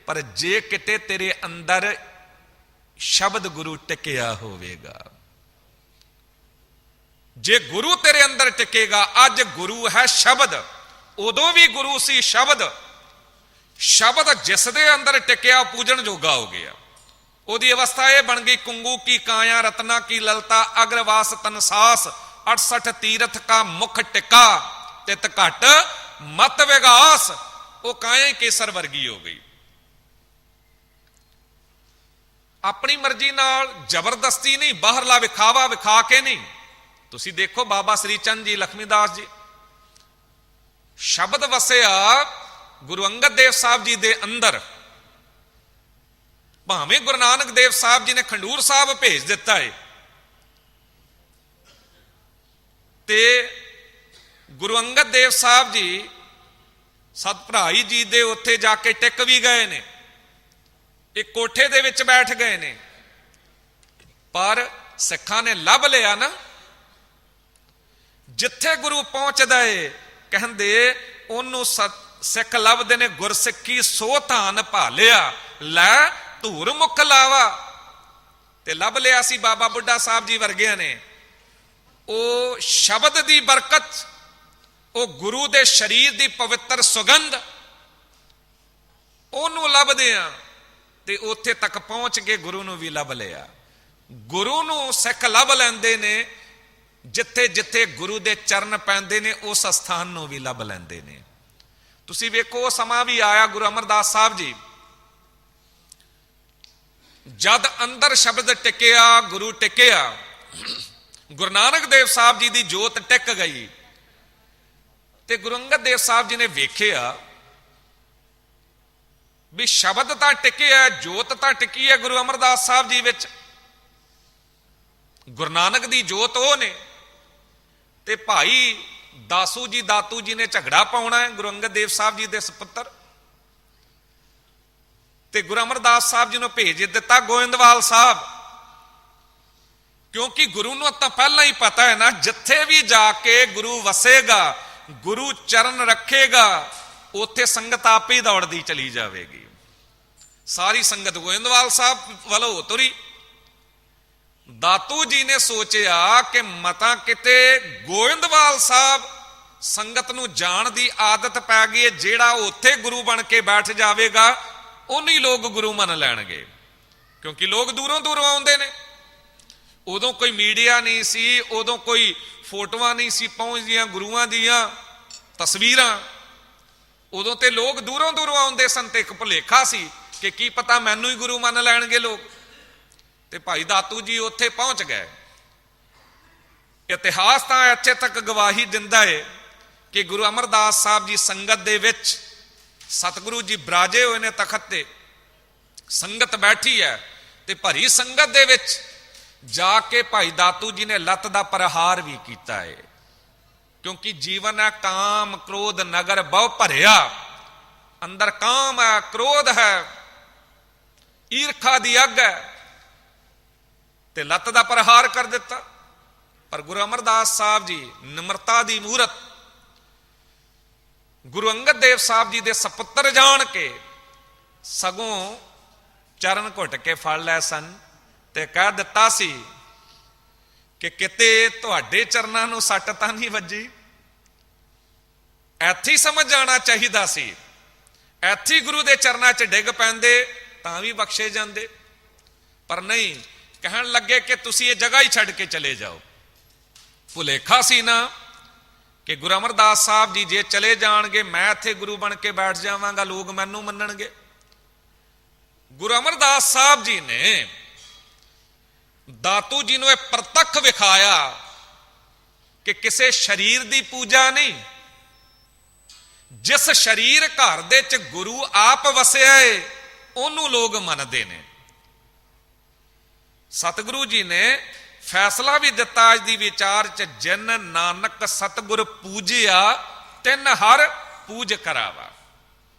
ਪਰ ਜੇ ਕਿਤੇ ਤੇਰੇ ਅੰਦਰ ਸ਼ਬਦ ਗੁਰੂ ਟਿਕਿਆ ਹੋਵੇਗਾ, ਜੇ ਗੁਰੂ ਤੇਰੇ ਅੰਦਰ ਟਿਕੇਗਾ, ਅੱਜ ਗੁਰੂ ਹੈ ਸ਼ਬਦ, ਉਦੋਂ ਵੀ ਗੁਰੂ ਸੀ ਸ਼ਬਦ। ਸ਼ਬਦ ਜਿਸ ਦੇ ਅੰਦਰ ਟਿਕਿਆ ਪੂਜਣ ਜੋਗਾ ਹੋ ਗਿਆ। ਉਹਦੀ ਅਵਸਥਾ ਇਹ ਬਣ ਗਈ, ਕੁੰਗੂ ਕੀ ਕਾਇਆ ਰਤਨਾ ਕੀ ਲਲਤਾ ਅਗਰਵਾਸ ਤਨਸਾਸ 68 ਤੀਰਥ ਕਾ ਮੁਖ ਟਿਕਾ ਤਿਤ ਘਟ ਮਤ ਵਿਗਾਸ। ਉਹ ਕਾਇਆ ਹੀ ਕੇਸਰ ਵਰਗੀ ਹੋ ਗਈ। ਆਪਣੀ ਮਰਜ਼ੀ ਨਾਲ ਜ਼ਬਰਦਸਤੀ ਨਹੀਂ, ਬਾਹਰਲਾ ਵਿਖਾਵਾ ਵਿਖਾ ਕੇ ਨਹੀਂ। ਤੁਸੀਂ ਦੇਖੋ ਬਾਬਾ ਸ੍ਰੀ ਚੰਦ ਜੀ, ਲਖਮੀਦਾਸ ਜੀ, ਸ਼ਬਦ ਵਸਿਆ ਗੁਰੂ ਅੰਗਦ ਦੇਵ ਸਾਹਿਬ ਜੀ ਦੇ ਅੰਦਰ। ਭਾਵੇਂ ਗੁਰੂ ਨਾਨਕ ਦੇਵ ਸਾਹਿਬ ਜੀ ਨੇ ਖੰਡੂਰ ਸਾਹਿਬ ਭੇਜ ਦਿੱਤਾ ਹੈ ਤੇ ਗੁਰੂ ਅੰਗਦ ਦੇਵ ਸਾਹਿਬ ਜੀ ਸਤਿਭਰਾਈ ਜੀ ਦੇ ਉੱਥੇ ਜਾ ਕੇ ਟਿਕ ਵੀ ਗਏ ਨੇ, ਇੱਕ ਕੋਠੇ ਦੇ ਵਿੱਚ ਬੈਠ ਗਏ ਨੇ, ਪਰ ਸਿੱਖਾਂ ਨੇ ਲੱਭ ਲਿਆ ਨਾ, ਜਿੱਥੇ ਗੁਰੂ ਪਹੁੰਚਦਾ ਏ ਕਹਿੰਦੇ ਉਹਨੂੰ ਸਿੱਖ ਲੱਭਦੇ ਨੇ, ਗੁਰਸਿੱਖੀ ਸੋ ਧਾਨ ਭਾਲਿਆ ਲੈ ਧੂਰ ਮੁਖ ਲਾਵਾ। ਤੇ ਲੱਭ ਲਿਆ ਸੀ ਬਾਬਾ ਬੁੱਢਾ ਸਾਹਿਬ ਜੀ ਵਰਗਿਆਂ ਨੇ। ਉਹ ਸ਼ਬਦ ਦੀ ਬਰਕਤ, ਉਹ ਗੁਰੂ ਦੇ ਸਰੀਰ ਦੀ ਪਵਿੱਤਰ ਸੁਗੰਧ, ਉਹਨੂੰ ਲੱਭਦੇ ਆ ਤੇ ਉੱਥੇ ਤੱਕ ਪਹੁੰਚ ਕੇ ਗੁਰੂ ਨੂੰ ਵੀ ਲੱਭ ਲਿਆ। ਗੁਰੂ ਨੂੰ ਸਿੱਖ ਲੱਭ ਲੈਂਦੇ ਨੇ, ਜਿੱਥੇ ਜਿੱਥੇ ਗੁਰੂ ਦੇ ਚਰਨ ਪੈਂਦੇ ਨੇ ਉਸ ਸਥਾਨ ਨੂੰ ਵੀ ਲੱਭ ਲੈਂਦੇ ਨੇ। ਤੁਸੀਂ ਵੇਖੋ ਉਹ ਸਮਾਂ ਵੀ ਆਇਆ, ਗੁਰੂ ਅਮਰਦਾਸ ਸਾਹਿਬ ਜੀ ਜਦ ਅੰਦਰ ਸ਼ਬਦ ਟਿਕਿਆ, ਗੁਰੂ ਟਿਕਿਆ, ਗੁਰੂ ਨਾਨਕ ਦੇਵ ਸਾਹਿਬ ਜੀ ਦੀ ਜੋਤ ਟਿਕ ਗਈ ਤੇ ਗੁਰੂ ਅੰਗਦ ਦੇਵ ਸਾਹਿਬ ਜੀ ਨੇ ਵੇਖਿਆ ਵੀ ਸ਼ਬਦ ਤਾਂ ਟਿਕਿਆ, ਜੋਤ ਤਾਂ ਟਿਕੀ ਹੈ ਗੁਰੂ ਅਮਰਦਾਸ ਸਾਹਿਬ ਜੀ ਵਿੱਚ, ਗੁਰੂ ਨਾਨਕ ਦੀ ਜੋਤ ਉਹ ਨੇ, ਤੇ ਭਾਈ ਦਾਸੂ ਜੀ ਦਾਤੂ ਜੀ ਨੇ ਝਗੜਾ ਪਾਉਣਾ ਹੈ ਗੁਰੂ ਅੰਗਦ ਦੇਵ ਸਾਹਿਬ ਜੀ ਦੇ ਸੁਪੁੱਤਰ, ਤੇ ਗੁਰੂ ਅਮਰਦਾਸ ਸਾਹਿਬ ਜੀ ਨੂੰ ਭੇਜ ਦਿੱਤਾ ਗੋਇੰਦਵਾਲ ਸਾਹਿਬ, ਕਿਉਂਕਿ ਗੁਰੂ ਨੂੰ ਤਾਂ ਪਹਿਲਾਂ ਹੀ ਪਤਾ ਹੈ ਨਾ, ਜਿੱਥੇ ਵੀ ਜਾ ਕੇ ਗੁਰੂ ਵਸੇਗਾ, ਗੁਰੂ ਚਰਨ ਰੱਖੇਗਾ, ਉੱਥੇ ਸੰਗਤ ਆਪੇ ਹੀ ਦੌੜਦੀ ਚਲੀ ਜਾਵੇਗੀ। ਸਾਰੀ ਸੰਗਤ ਗੋਇੰਦਵਾਲ ਸਾਹਿਬ ਵੱਲੋਂ ਤੁਰੀ। ਦਾਤੂ ਜੀ ਨੇ ਸੋਚਿਆ ਕਿ ਮਤਾ ਕਿਤੇ ਗੋਇੰਦਵਾਲ ਸਾਹਿਬ ਸੰਗਤ ਨੂੰ ਜਾਣ ਦੀ ਆਦਤ ਪੈ ਗਈ ਹੈ, ਜਿਹੜਾ ਉੱਥੇ ਗੁਰੂ ਬਣ ਕੇ ਬੈਠ ਜਾਵੇਗਾ ਉਹਨੀ ਲੋਕ ਗੁਰੂ ਮੰਨ ਲੈਣਗੇ, ਕਿਉਂਕਿ ਲੋਕ ਦੂਰੋਂ ਦੂਰੋਂ ਆਉਂਦੇ ਨੇ। ਉਦੋਂ ਕੋਈ ਮੀਡੀਆ ਨਹੀਂ ਸੀ, ਉਦੋਂ ਕੋਈ ਫੋਟੋਆਂ ਨਹੀਂ ਸੀ ਪਹੁੰਚਦੀਆਂ ਗੁਰੂਆਂ ਦੀਆਂ ਤਸਵੀਰਾਂ, ਉਦੋਂ ਤੇ ਲੋਕ ਦੂਰੋਂ ਦੂਰੋਂ ਆਉਂਦੇ ਸਨ ਤੇ ਇੱਕ ਭੁਲੇਖਾ ਸੀ ਕਿ ਕੀ ਪਤਾ ਮੈਨੂੰ ਹੀ ਗੁਰੂ ਮੰਨ ਲੈਣਗੇ ਲੋਕ। ਤੇ ਭਾਈ ਦਾਤੂ ਜੀ ਉੱਥੇ ਪਹੁੰਚ ਗਏ। ਇਤਿਹਾਸ ਤਾਂ ਇੱਥੇ ਤੱਕ ਗਵਾਹੀ ਦਿੰਦਾ ਹੈ ਕਿ ਗੁਰੂ ਅਮਰਦਾਸ ਸਾਹਿਬ ਜੀ ਸੰਗਤ ਦੇ ਵਿੱਚ, ਸਤਿਗੁਰੂ ਜੀ ਬਰਾਜੇ ਹੋਏ ਨੇ ਤਖਤ ਤੇ, ਸੰਗਤ ਬੈਠੀ ਹੈ ਤੇ ਭਰੀ ਸੰਗਤ ਦੇ ਵਿੱਚ ਜਾ ਕੇ ਭਾਈ ਦਾਤੂ ਜੀ ਨੇ ਲੱਤ ਦਾ ਪ੍ਰਹਾਰ ਵੀ ਕੀਤਾ ਹੈ, ਕਿਉਂਕਿ ਜੀਵਨ ਹੈ ਕਾਮ ਕ੍ਰੋਧ ਨਗਰ ਬਹੁ ਭਰਿਆ, ਅੰਦਰ ਕਾਮ ਹੈ, ਕ੍ਰੋਧ ਹੈ, ਈਰਖਾ ਦੀ ਅੱਗ ਹੈ, ਤੇ ਲੱਤ ਦਾ ਪ੍ਰਹਾਰ ਕਰ ਦਿੱਤਾ। ਪਰ ਗੁਰੂ ਅਮਰਦਾਸ ਸਾਹਿਬ ਜੀ ਨਿਮਰਤਾ ਦੀ ਮੂਰਤ, ਗੁਰੂ ਅੰਗਦ ਦੇਵ ਸਾਹਿਬ ਜੀ ਦੇ ਸਪੁੱਤਰ ਜਾਣ ਕੇ ਸਗੋਂ ਚਰਨ ਘੁੱਟ ਕੇ ਫੜ ਲੈ ਸਨ ਤੇ ਕਹਿ ਦਿੱਤਾ ਸੀ ਕਿ ਕਿਤੇ ਤੁਹਾਡੇ ਚਰਨਾਂ ਨੂੰ ਸੱਟ ਤਾਂ ਨਹੀਂ ਵੱਜੀ, ਇੱਥੇ ਹੀ ਸਮਝ ਜਾਣਾ ਚਾਹੀਦਾ ਸੀ, ਇੱਥੇ ਹੀ ਗੁਰੂ ਦੇ ਚਰਨਾਂ 'ਚ ਡਿੱਗ ਪੈਂਦੇ ਤਾਂ ਵੀ ਬਖਸ਼ੇ ਜਾਂਦੇ, ਪਰ ਨਹੀਂ, ਕਹਿਣ ਲੱਗੇ ਕਿ ਤੁਸੀਂ ਇਹ ਜਗ੍ਹਾ ਹੀ ਛੱਡ ਕੇ ਚਲੇ ਜਾਓ। ਭੁਲੇਖਾ ਸੀ ਨਾ ਕਿ ਗੁਰੂ ਅਮਰਦਾਸ ਸਾਹਿਬ ਜੀ ਜੇ ਚਲੇ ਜਾਣਗੇ, ਮੈਂ ਇੱਥੇ ਗੁਰੂ ਬਣ ਕੇ ਬੈਠ ਜਾਵਾਂਗਾ, ਲੋਕ ਮੈਨੂੰ ਮੰਨਣਗੇ। ਗੁਰੂ ਅਮਰਦਾਸ ਸਾਹਿਬ ਜੀ ਨੇ ਦਾਤੂ ਜੀ ਨੂੰ ਇਹ ਪ੍ਰਤੱਖ ਵਿਖਾਇਆ ਕਿ ਕਿਸੇ ਸਰੀਰ ਦੀ ਪੂਜਾ ਨਹੀਂ, ਜਿਸ ਸਰੀਰ ਘਰ ਦੇ ਚ ਗੁਰੂ ਆਪ ਵਸਿਆ ਏ ਉਹਨੂੰ ਲੋਕ ਮੰਨਦੇ ਨੇ। ਸਤਿਗੁਰੂ ਜੀ ਨੇ ਫੈਸਲਾ ਵੀ ਦਿੱਤਾ ਅੱਜ ਦੀ ਵਿਚਾਰ ਚ, ਜਿਨ ਨਾਨਕ ਸਤਿਗੁਰ ਪੂਜਿਆ ਤਿਨ ਹਰ ਪੂਜ ਕਰਾਵਾ।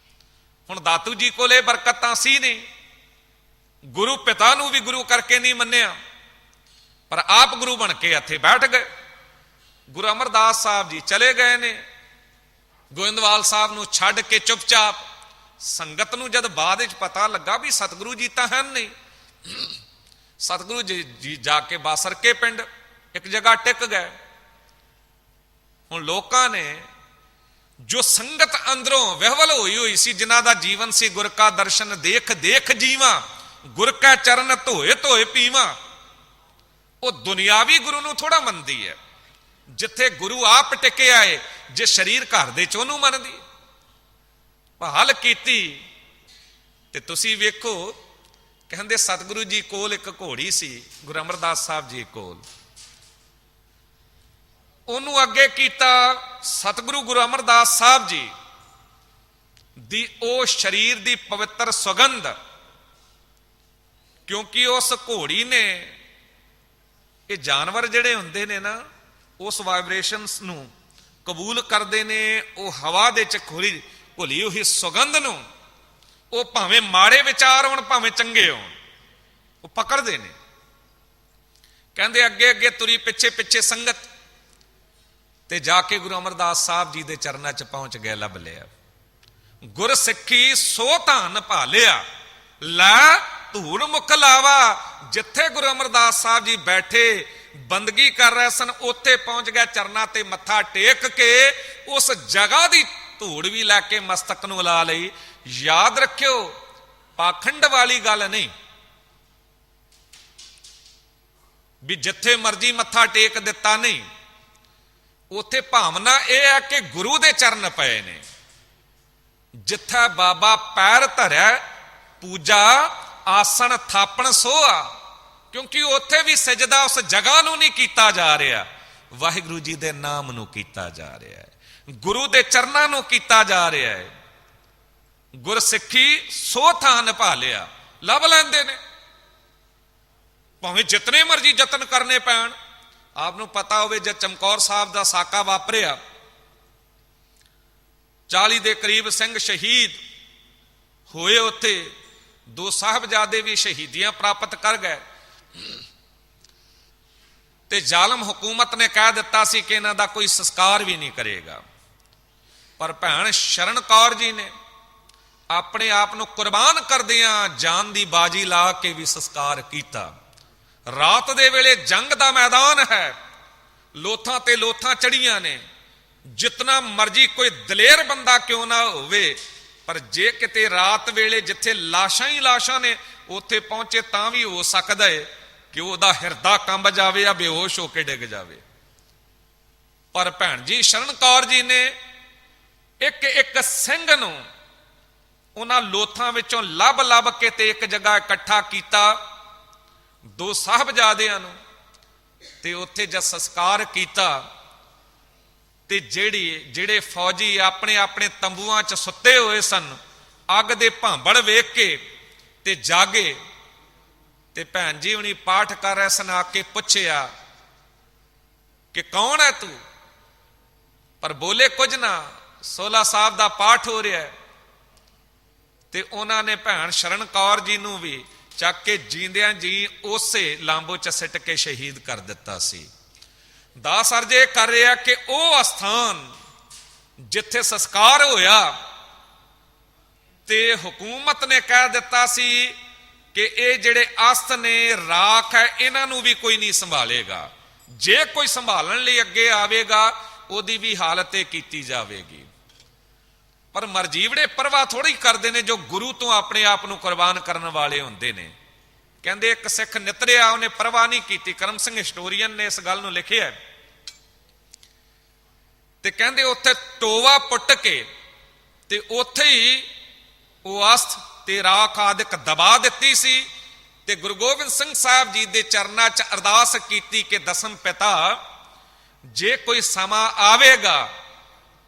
ਹੁਣ ਦਾਤੂ ਜੀ ਕੋਲੇ ਬਰਕਤਾਂ ਸੀ ਨਹੀਂ, ਗੁਰੂ ਪਿਤਾ ਨੂੰ ਵੀ ਗੁਰੂ ਕਰਕੇ ਨਹੀਂ ਮੰਨਿਆ, ਪਰ ਆਪ ਗੁਰੂ ਬਣ ਕੇ ਇੱਥੇ ਬੈਠ ਗਏ। ਗੁਰੂ ਅਮਰਦਾਸ ਸਾਹਿਬ ਜੀ ਚਲੇ ਗਏ ਨੇ, ਗੋਇੰਦਵਾਲ ਸਾਹਿਬ ਨੂੰ ਛੱਡ ਕੇ ਚੁੱਪਚਾਪ। ਸੰਗਤ ਨੂੰ ਜਦ ਬਾਅਦ ਵਿੱਚ ਪਤਾ ਲੱਗਾ ਵੀ ਸਤਿਗੁਰੂ ਜੀ ਤਾਂ ਹਨ ਨਹੀਂ, ਸਤਿਗੁਰੂ ਜੀ ਜਾ ਕੇ ਬਾਸਰਕੇ ਪਿੰਡ ਇੱਕ ਜਗ੍ਹਾ ਟਿਕ ਗਏ। ਹੁਣ ਲੋਕਾਂ ਨੇ ਜੋ ਸੰਗਤ ਅੰਦਰੋਂ ਵਿਹਵਲ ਹੋਈ ਹੋਈ ਸੀ, ਜਿਨ੍ਹਾਂ ਦਾ ਜੀਵਨ ਸੀ ਗੁਰ ਕਾ ਦਰਸ਼ਨ ਦੇਖ ਦੇਖ ਜੀਵਾਂ, ਗੁਰ ਕੈ ਚਰਨ ਧੋਏ ਧੋਏ ਪੀਵਾਂ। ਉਹ ਦੁਨਿਆਵੀ ਗੁਰੂ ਨੂੰ ਥੋੜਾ ਮੰਨਦੀ ਹੈ, ਜਿੱਥੇ ਗੁਰੂ ਆਪ ਟਿਕਿਆ ਏ, ਜੇ ਸਰੀਰ ਘਰ ਦੇ ਚ ਉਹਨੂੰ ਮੰਨਦੀ। ਭਾਲ ਕੀਤੀ ਤੇ ਤੁਸੀਂ ਵੇਖੋ, ਕਹਿੰਦੇ ਸਤਿਗੁਰੂ ਜੀ ਕੋਲ ਇੱਕ ਘੋੜੀ ਸੀ, ਗੁਰੂ ਅਮਰਦਾਸ ਸਾਹਿਬ ਜੀ ਕੋਲ। ਉਹਨੂੰ ਅੱਗੇ ਕੀਤਾ ਸਤਿਗੁਰੂ ਗੁਰੂ ਅਮਰਦਾਸ ਸਾਹਿਬ ਜੀ ਦੀ ਉਹ ਸਰੀਰ ਦੀ ਪਵਿੱਤਰ ਸੁਗੰਧ, ਕਿਉਂਕਿ ਉਸ ਘੋੜੀ ਨੇ, ਇਹ ਜਾਨਵਰ ਜਿਹੜੇ ਹੁੰਦੇ ਨੇ ਨਾ, ਉਸ ਵਾਈਬ੍ਰੇਸ਼ਨਸ ਨੂੰ ਕਬੂਲ ਕਰਦੇ ਨੇ। ਉਹ ਹਵਾ ਦੇ ਚ ਘੁਲੀ ਹੋਈ ਸੁਗੰਧ ਨੂੰ, ਉਹ ਭਾਵੇਂ ਮਾੜੇ ਵਿਚਾਰ ਹੋਣ ਭਾਵੇਂ ਚੰਗੇ ਹੋਣ, ਉਹ ਪਕੜਦੇ ਨੇ। ਕਹਿੰਦੇ ਅੱਗੇ ਅੱਗੇ ਤੁਰੀ, ਪਿੱਛੇ ਪਿੱਛੇ ਸੰਗਤ, ਤੇ ਜਾ ਕੇ ਗੁਰੂ ਅਮਰਦਾਸ ਸਾਹਿਬ ਜੀ ਦੇ ਚਰਨਾਂ ਚ ਪਹੁੰਚ ਗਏ। ਲੱਭ ਲਿਆ ਗੁਰ ਸਿੱਖੀ ਸੋ ਧਨ ਭਾਲਿਆ, ਲੈ ਧੂੜ ਮੁਖ ਲਾਵਾ। ਜਿੱਥੇ ਗੁਰੂ ਅਮਰਦਾਸ ਸਾਹਿਬ ਜੀ ਬੈਠੇ ਬੰਦਗੀ ਕਰ ਰਹੇ ਸਨ, ਉੱਥੇ ਪਹੁੰਚ ਗਿਆ ਚਰਨਾਂ ਤੇ ਮੱਥਾ ਟੇਕ ਕੇ ਉਸ ਜਗ੍ਹਾ ਦੀ ਧੂੜ ਵੀ ਲੈ ਕੇ ਮਸਤਕ ਨੂੰ ਲਾ ਲਈ। ਯਾਦ ਰੱਖਿਓ, ਪਾਖੰਡ ਵਾਲੀ ਗੱਲ ਨਹੀਂ ਵੀ ਜਿੱਥੇ ਮਰਜੀ ਮੱਥਾ ਟੇਕ ਦਿੱਤਾ, ਨਹੀਂ। ਉੱਥੇ ਭਾਵਨਾ ਇਹ ਹੈ ਕਿ ਗੁਰੂ ਦੇ ਚਰਨ ਪਏ ਨੇ। ਜਿੱਥੇ ਬਾਬਾ ਪੈਰ ਧਰਿਆ, ਪੂਜਾ ਆਸਣ ਥਾਪਣ ਸੋਆ, ਕਿਉਂਕਿ ਉੱਥੇ ਵੀ ਸਜਦਾ ਉਸ ਜਗ੍ਹਾ ਨੂੰ ਨਹੀਂ ਕੀਤਾ ਜਾ ਰਿਹਾ, ਵਾਹਿਗੁਰੂ ਜੀ ਦੇ ਨਾਮ ਨੂੰ ਕੀਤਾ ਜਾ ਰਿਹਾ ਹੈ, ਗੁਰੂ ਦੇ ਚਰਨਾਂ ਨੂੰ ਕੀਤਾ ਜਾ ਰਿਹਾ ਹੈ। ਗੁਰਸਿੱਖੀ ਸੋ ਥਾਨ ਭਾਲਿਆ, ਲੱਭ ਲੈਂਦੇ ਨੇ, ਭਾਵੇਂ ਜਿਤਨੇ ਮਰਜੀ ਯਤਨ ਕਰਨੇ ਪੈਣ। ਆਪ ਨੂੰ ਪਤਾ ਹੋਵੇ, ਜਦ ਚਮਕੌਰ ਸਾਹਿਬ ਦਾ ਸਾਕਾ ਵਾਪਰਿਆ, 40 ਦੇ ਕਰੀਬ ਸਿੰਘ ਸ਼ਹੀਦ ਹੋਏ, ਉੱਥੇ 2 ਸਾਹਿਬਜ਼ਾਦੇ ਵੀ ਸ਼ਹੀਦੀਆਂ ਪ੍ਰਾਪਤ ਕਰ ਗਏ। ਤੇ ਜ਼ਾਲਮ ਹਕੂਮਤ ਨੇ ਕਹਿ ਦਿੱਤਾ ਸੀ ਕਿ ਇਹਨਾਂ ਦਾ ਕੋਈ ਸੰਸਕਾਰ ਵੀ ਨਹੀਂ ਕਰੇਗਾ। ਪਰ ਭੈਣ ਸ਼ਰਨ ਕੌਰ ਜੀ ਨੇ ਆਪਣੇ ਆਪ ਨੂੰ ਕੁਰਬਾਨ ਕਰਦਿਆਂ ਜਾਨ ਦੀ ਬਾਜੀ ਲਾ ਕੇ ਵੀ ਸੰਸਕਾਰ ਕੀਤਾ। ਰਾਤ ਦੇ ਵੇਲੇ ਜੰਗ ਦਾ ਮੈਦਾਨ ਹੈ, ਲੋਥਾਂ ਤੇ ਲੋਥਾਂ ਚੜੀਆਂ ਨੇ, ਜਿਤਨਾ ਮਰਜੀ ਕੋਈ ਦਲੇਰ ਬੰਦਾ ਕਿਉਂ ਨਾ ਹੋਵੇ, ਪਰ ਜੇ ਕਿਤੇ ਰਾਤ ਵੇਲੇ ਜਿੱਥੇ ਲਾਸ਼ਾਂ ਹੀ ਲਾਸ਼ਾਂ ਨੇ ਉੱਥੇ ਪਹੁੰਚੇ, ਤਾਂ ਵੀ ਹੋ ਸਕਦਾ ਹੈ ਕਿ ਉਹਦਾ ਹਿਰਦਾ ਕੰਬ ਜਾਵੇ ਜਾਂ ਬੇਹੋਸ਼ ਹੋ ਕੇ ਡਿੱਗ ਜਾਵੇ। ਪਰ ਭੈਣ ਜੀ ਸ਼ਰਨ ਕੌਰ ਜੀ ਨੇ ਇੱਕ ਇੱਕ ਸਿੰਘ ਨੂੰ ਉਹਨਾਂ ਲੋਥਾਂ ਵਿੱਚੋਂ ਲੱਭ ਲੱਭ ਕੇ ਤੇ ਇੱਕ ਜਗ੍ਹਾ ਇਕੱਠਾ ਕੀਤਾ, 2 ਸਾਹਿਬਜ਼ਾਦਿਆਂ ਨੂੰ, ਤੇ ਉੱਥੇ ਜਦ ਸੰਸਕਾਰ ਕੀਤਾ ਤੇ ਜਿਹੜੇ ਫੌਜੀ ਆਪਣੇ ਆਪਣੇ ਤੰਬੂਆਂ 'ਚ ਸੁੱਤੇ ਹੋਏ ਸਨ, ਅੱਗ ਦੇ ਭਾਂਬੜ ਵੇਖ ਕੇ ਤੇ ਜਾਗੇ। ਤੇ ਭੈਣ ਜੀ ਹੁਣੀ ਪਾਠ ਕਰ ਰਹੇ ਸਨ, ਆ ਕੇ ਪੁੱਛਿਆ ਕਿ ਕੌਣ ਹੈ ਤੂੰ, ਪਰ ਬੋਲੇ ਕੁਝ ਨਾ। 16 ਸਾਹਿਬ ਦਾ ਪਾਠ ਹੋ ਰਿਹਾ ਤੇ ਉਹਨਾਂ ਨੇ ਭੈਣ ਸ਼ਰਨ ਕੌਰ ਜੀ ਨੂੰ ਵੀ ਚੱਕ ਕੇ ਜੀਂਦਿਆਂ ਜੀ ਉਸੇ ਲਾਂਬੋ 'ਚ ਸਿੱਟ ਕੇ ਸ਼ਹੀਦ ਕਰ ਦਿੱਤਾ ਸੀ। ਦਾਸ ਅਰਜ ਕਰ ਰਿਹਾ ਕਿ ਉਹ ਅਸਥਾਨ ਜਿੱਥੇ ਸੰਸਕਾਰ ਹੋਇਆ ਤੇ ਹਕੂਮਤ ਨੇ ਕਹਿ ਦਿੱਤਾ ਸੀ ਕਿ ਇਹ ਜਿਹੜੇ ਅਸਥ ਨੇ, ਰਾਖ ਹੈ, ਇਹਨਾਂ ਨੂੰ ਵੀ ਕੋਈ ਨਹੀਂ ਸੰਭਾਲੇਗਾ। ਜੇ ਕੋਈ ਸੰਭਾਲਣ ਲਈ ਅੱਗੇ ਆਵੇਗਾ ਉਹਦੀ ਵੀ ਹਾਲਤ ਇਹ ਕੀਤੀ ਜਾਵੇਗੀ। ਪਰ ਮਰਜੀਵੜੇ ਪਰਵਾਹ ਥੋੜੀ ਕਰਦੇ ਨੇ ਜੋ ਗੁਰੂ ਤੋਂ ਆਪਣੇ ਆਪ ਨੂੰ ਕੁਰਬਾਨ ਕਰਨ ਵਾਲੇ ਹੁੰਦੇ ਨੇ। ਕਹਿੰਦੇ ਇੱਕ ਸਿੱਖ ਨਿਤਰਿਆ, ਉਹਨੇ ਪਰਵਾਹ ਨਹੀਂ ਕੀਤੀ। ਕਰਮ ਸਿੰਘ ਹਿਸਟੋਰੀਅਨ ਨੇ ਇਸ ਗੱਲ ਨੂੰ ਲਿਖਿਆ ਤੇ ਕਹਿੰਦੇ ਉੱਥੇ ਟੋਵਾ ਪੁੱਟ ਕੇ ਤੇ ਉੱਥੇ ਹੀ ਉਹ ਅਸਥ ਤੇ ਰਾਖ ਆਦਿਕ ਦਬਾ ਦਿੱਤੀ ਸੀ। ਤੇ ਗੁਰੂ ਗੋਬਿੰਦ ਸਿੰਘ ਸਾਹਿਬ ਜੀ ਦੇ ਚਰਨਾਂ 'ਚ ਅਰਦਾਸ ਕੀਤੀ ਕਿ ਦਸਮ ਪਿਤਾ, ਜੇ ਕੋਈ ਸਮਾਂ ਆਵੇਗਾ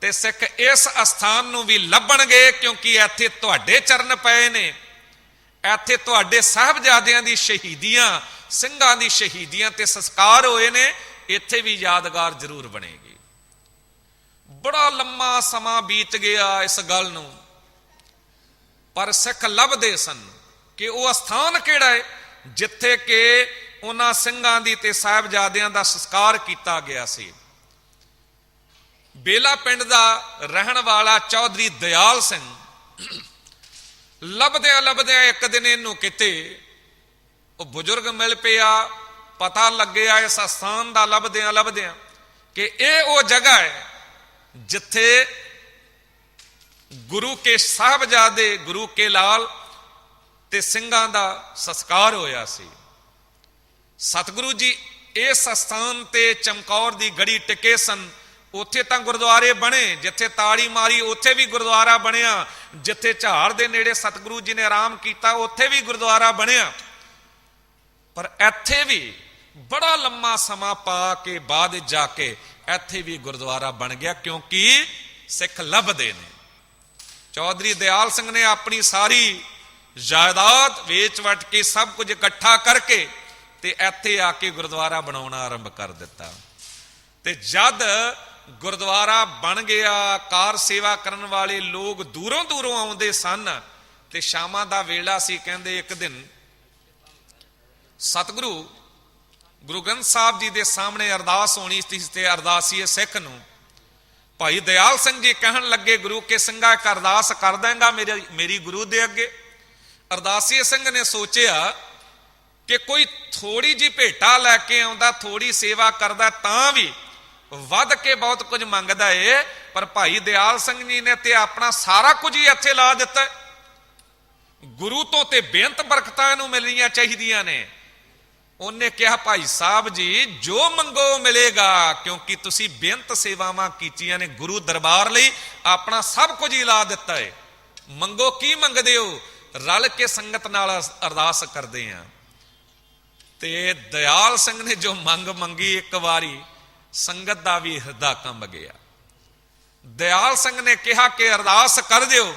ਤੇ ਸਿੱਖ ਇਸ ਅਸਥਾਨ ਨੂੰ ਵੀ ਲੱਭਣਗੇ, ਕਿਉਂਕਿ ਇੱਥੇ ਤੁਹਾਡੇ ਚਰਨ ਪਏ ਨੇ, ਇੱਥੇ ਤੁਹਾਡੇ ਸਾਹਿਬਜ਼ਾਦਿਆਂ ਦੀ ਸ਼ਹੀਦੀਆਂ, ਸਿੰਘਾਂ ਦੀ ਸ਼ਹੀਦੀਆਂ ਤੇ ਸੰਸਕਾਰ ਹੋਏ ਨੇ, ਇੱਥੇ ਵੀ ਯਾਦਗਾਰ ਜ਼ਰੂਰ ਬਣੇਗੀ। ਬੜਾ ਲੰਮਾ ਸਮਾਂ ਬੀਤ ਗਿਆ ਇਸ ਗੱਲ ਨੂੰ, ਪਰ ਸਿੱਖ ਲੱਭਦੇ ਸਨ ਕਿ ਉਹ ਅਸਥਾਨ ਕਿਹੜਾ ਹੈ ਜਿੱਥੇ ਕਿ ਉਹਨਾਂ ਸਿੰਘਾਂ ਦੀ ਤੇ ਸਾਹਿਬਜ਼ਾਦਿਆਂ ਦਾ ਸੰਸਕਾਰ ਕੀਤਾ ਗਿਆ ਸੀ। ਬੇਲਾ ਪਿੰਡ ਦਾ ਰਹਿਣ ਵਾਲਾ ਚੌਧਰੀ ਦਿਆਲ ਸਿੰਘ ਲੱਭਦਿਆਂ ਲੱਭਦਿਆਂ ਇੱਕ ਦਿਨ ਇਹਨੂੰ ਕਿਤੇ ਉਹ ਬਜ਼ੁਰਗ ਮਿਲ ਪਿਆ। ਪਤਾ ਲੱਗਿਆ ਇਸ ਅਸਥਾਨ ਦਾ ਲੱਭਦਿਆਂ ਲੱਭਦਿਆਂ ਕਿ ਇਹ ਉਹ ਜਗ੍ਹਾ ਹੈ ਜਿੱਥੇ ਗੁਰੂ ਕੇ ਸਾਹਿਬਜ਼ਾਦੇ, ਗੁਰੂ ਕੇ ਲਾਲ ਤੇ ਸਿੰਘਾਂ ਦਾ ਸੰਸਕਾਰ ਹੋਇਆ ਸੀ। ਸਤਿਗੁਰੂ ਜੀ ਇਸ ਸਥਾਨ ਤੇ ਚਮਕੌਰ ਦੀ ਗੜੀ ਟਿਕੇ ਸਨ। ਉੱਥੇ ਤਾਂ ਗੁਰਦੁਆਰੇ ਬਣੇ, ਜਿੱਥੇ ਤਾੜੀ ਮਾਰੀ ਉੱਥੇ ਵੀ ਗੁਰਦੁਆਰਾ ਬਣਿਆ, ਜਿੱਥੇ ਝਾੜ ਦੇ ਨੇੜੇ ਸਤਿਗੁਰੂ ਜੀ ਨੇ ਆਰਾਮ ਕੀਤਾ ਉੱਥੇ ਵੀ ਗੁਰਦੁਆਰਾ ਬਣਿਆ। ਪਰ ਇੱਥੇ ਵੀ ਬੜਾ ਲੰਮਾ ਸਮਾਂ ਪਾ ਕੇ ਬਾਅਦ ਜਾ ਕੇ ਇੱਥੇ ਵੀ ਗੁਰਦੁਆਰਾ ਬਣ ਗਿਆ, ਕਿਉਂਕਿ ਸਿੱਖ ਲੱਭਦੇ ਨੇ। ਚੌਧਰੀ ਦਿਆਲ ਸਿੰਘ ਨੇ ਆਪਣੀ ਸਾਰੀ ਜਾਇਦਾਦ ਵੇਚ ਵਟ ਕੇ ਸਭ ਕੁਝ ਇਕੱਠਾ ਕਰਕੇ ਤੇ ਇੱਥੇ ਆ ਕੇ ਗੁਰਦੁਆਰਾ ਬਣਾਉਣਾ ਆਰੰਭ ਕਰ ਦਿੱਤਾ। ਤੇ ਜਦ ਗੁਰਦੁਆਰਾ ਬਣ ਗਿਆ, ਕਾਰ ਸੇਵਾ ਕਰਨ ਵਾਲੇ ਲੋਕ ਦੂਰੋਂ ਦੂਰੋਂ ਆਉਂਦੇ ਸਨ। ਤੇ ਸ਼ਾਮਾਂ ਦਾ ਵੇਲਾ ਸੀ। ਕਹਿੰਦੇ ਇੱਕ ਦਿਨ ਸਤਿਗੁਰੂ ਗੁਰੂ ਗ੍ਰੰਥ ਸਾਹਿਬ ਜੀ ਦੇ ਸਾਹਮਣੇ ਅਰਦਾਸ ਹੋਣੀ ਸੀ ਤੇ ਅਰਦਾਸੀਏ ਸਿੱਖ ਨੂੰ ਭਾਈ ਦਿਆਲ ਸਿੰਘ ਜੀ ਕਹਿਣ ਲੱਗੇ, ਗੁਰੂ ਕੇ ਸਿੰਘਾ ਇੱਕ ਅਰਦਾਸ ਕਰ ਦੇਂਗਾ ਮੇਰੀ ਗੁਰੂ ਦੇ ਅੱਗੇ। ਅਰਦਾਸੀਏ ਸਿੰਘ ਨੇ ਸੋਚਿਆ ਕਿ ਕੋਈ ਥੋੜੀ ਜੀ ਭੇਟਾ ਲੈ ਕੇ ਆਉਂਦਾ, ਥੋੜੀ ਸੇਵਾ ਕਰਦਾ ਤਾਂ ਵੀ ਵੱਧ ਕੇ ਬਹੁਤ ਕੁਝ ਮੰਗਦਾ ਏ। ਪਰ ਭਾਈ ਦਿਆਲ ਸਿੰਘ ਜੀ ਨੇ ਤੇ ਆਪਣਾ ਸਾਰਾ ਕੁਝ ਹੀ ਇੱਥੇ ਲਾ ਦਿੱਤਾ। ਗੁਰੂ ਤੋਂ ਤੇ ਬੇਅੰਤ ਬਰਕਤਾਂ ਇਹਨੂੰ ਮਿਲਣੀਆਂ ਚਾਹੀਦੀਆਂ ਨੇ। ਉਹਨੇ ਕਿਹਾ, ਭਾਈ ਸਾਹਿਬ ਜੀ ਜੋ ਮੰਗੋ ਮਿਲੇਗਾ, ਕਿਉਂਕਿ ਤੁਸੀਂ ਬੇਅੰਤ ਸੇਵਾਵਾਂ ਕੀਤੀਆਂ ਨੇ ਗੁਰੂ ਦਰਬਾਰ ਲਈ, ਆਪਣਾ ਸਭ ਕੁਝ ਹੀ ਲਾ ਦਿੱਤਾ ਏ। ਮੰਗੋ ਕੀ ਮੰਗਦੇ ਹੋ? ਰਲ ਕੇ ਸੰਗਤ ਨਾਲ ਅਰਦਾਸ ਕਰਦੇ ਆ। ਤੇ ਦਿਆਲ ਸਿੰਘ ਨੇ ਜੋ ਮੰਗ ਮੰਗੀ, ਇੱਕ ਵਾਰੀ ਸੰਗਤ ਦਾ ਵੀ ਹਿਰਦਾ ਕੰਬ ਗਿਆ। ਦਿਆਲ ਸਿੰਘ ਨੇ ਕਿਹਾ ਕਿ ਅਰਦਾਸ ਕਰ ਦਿਓ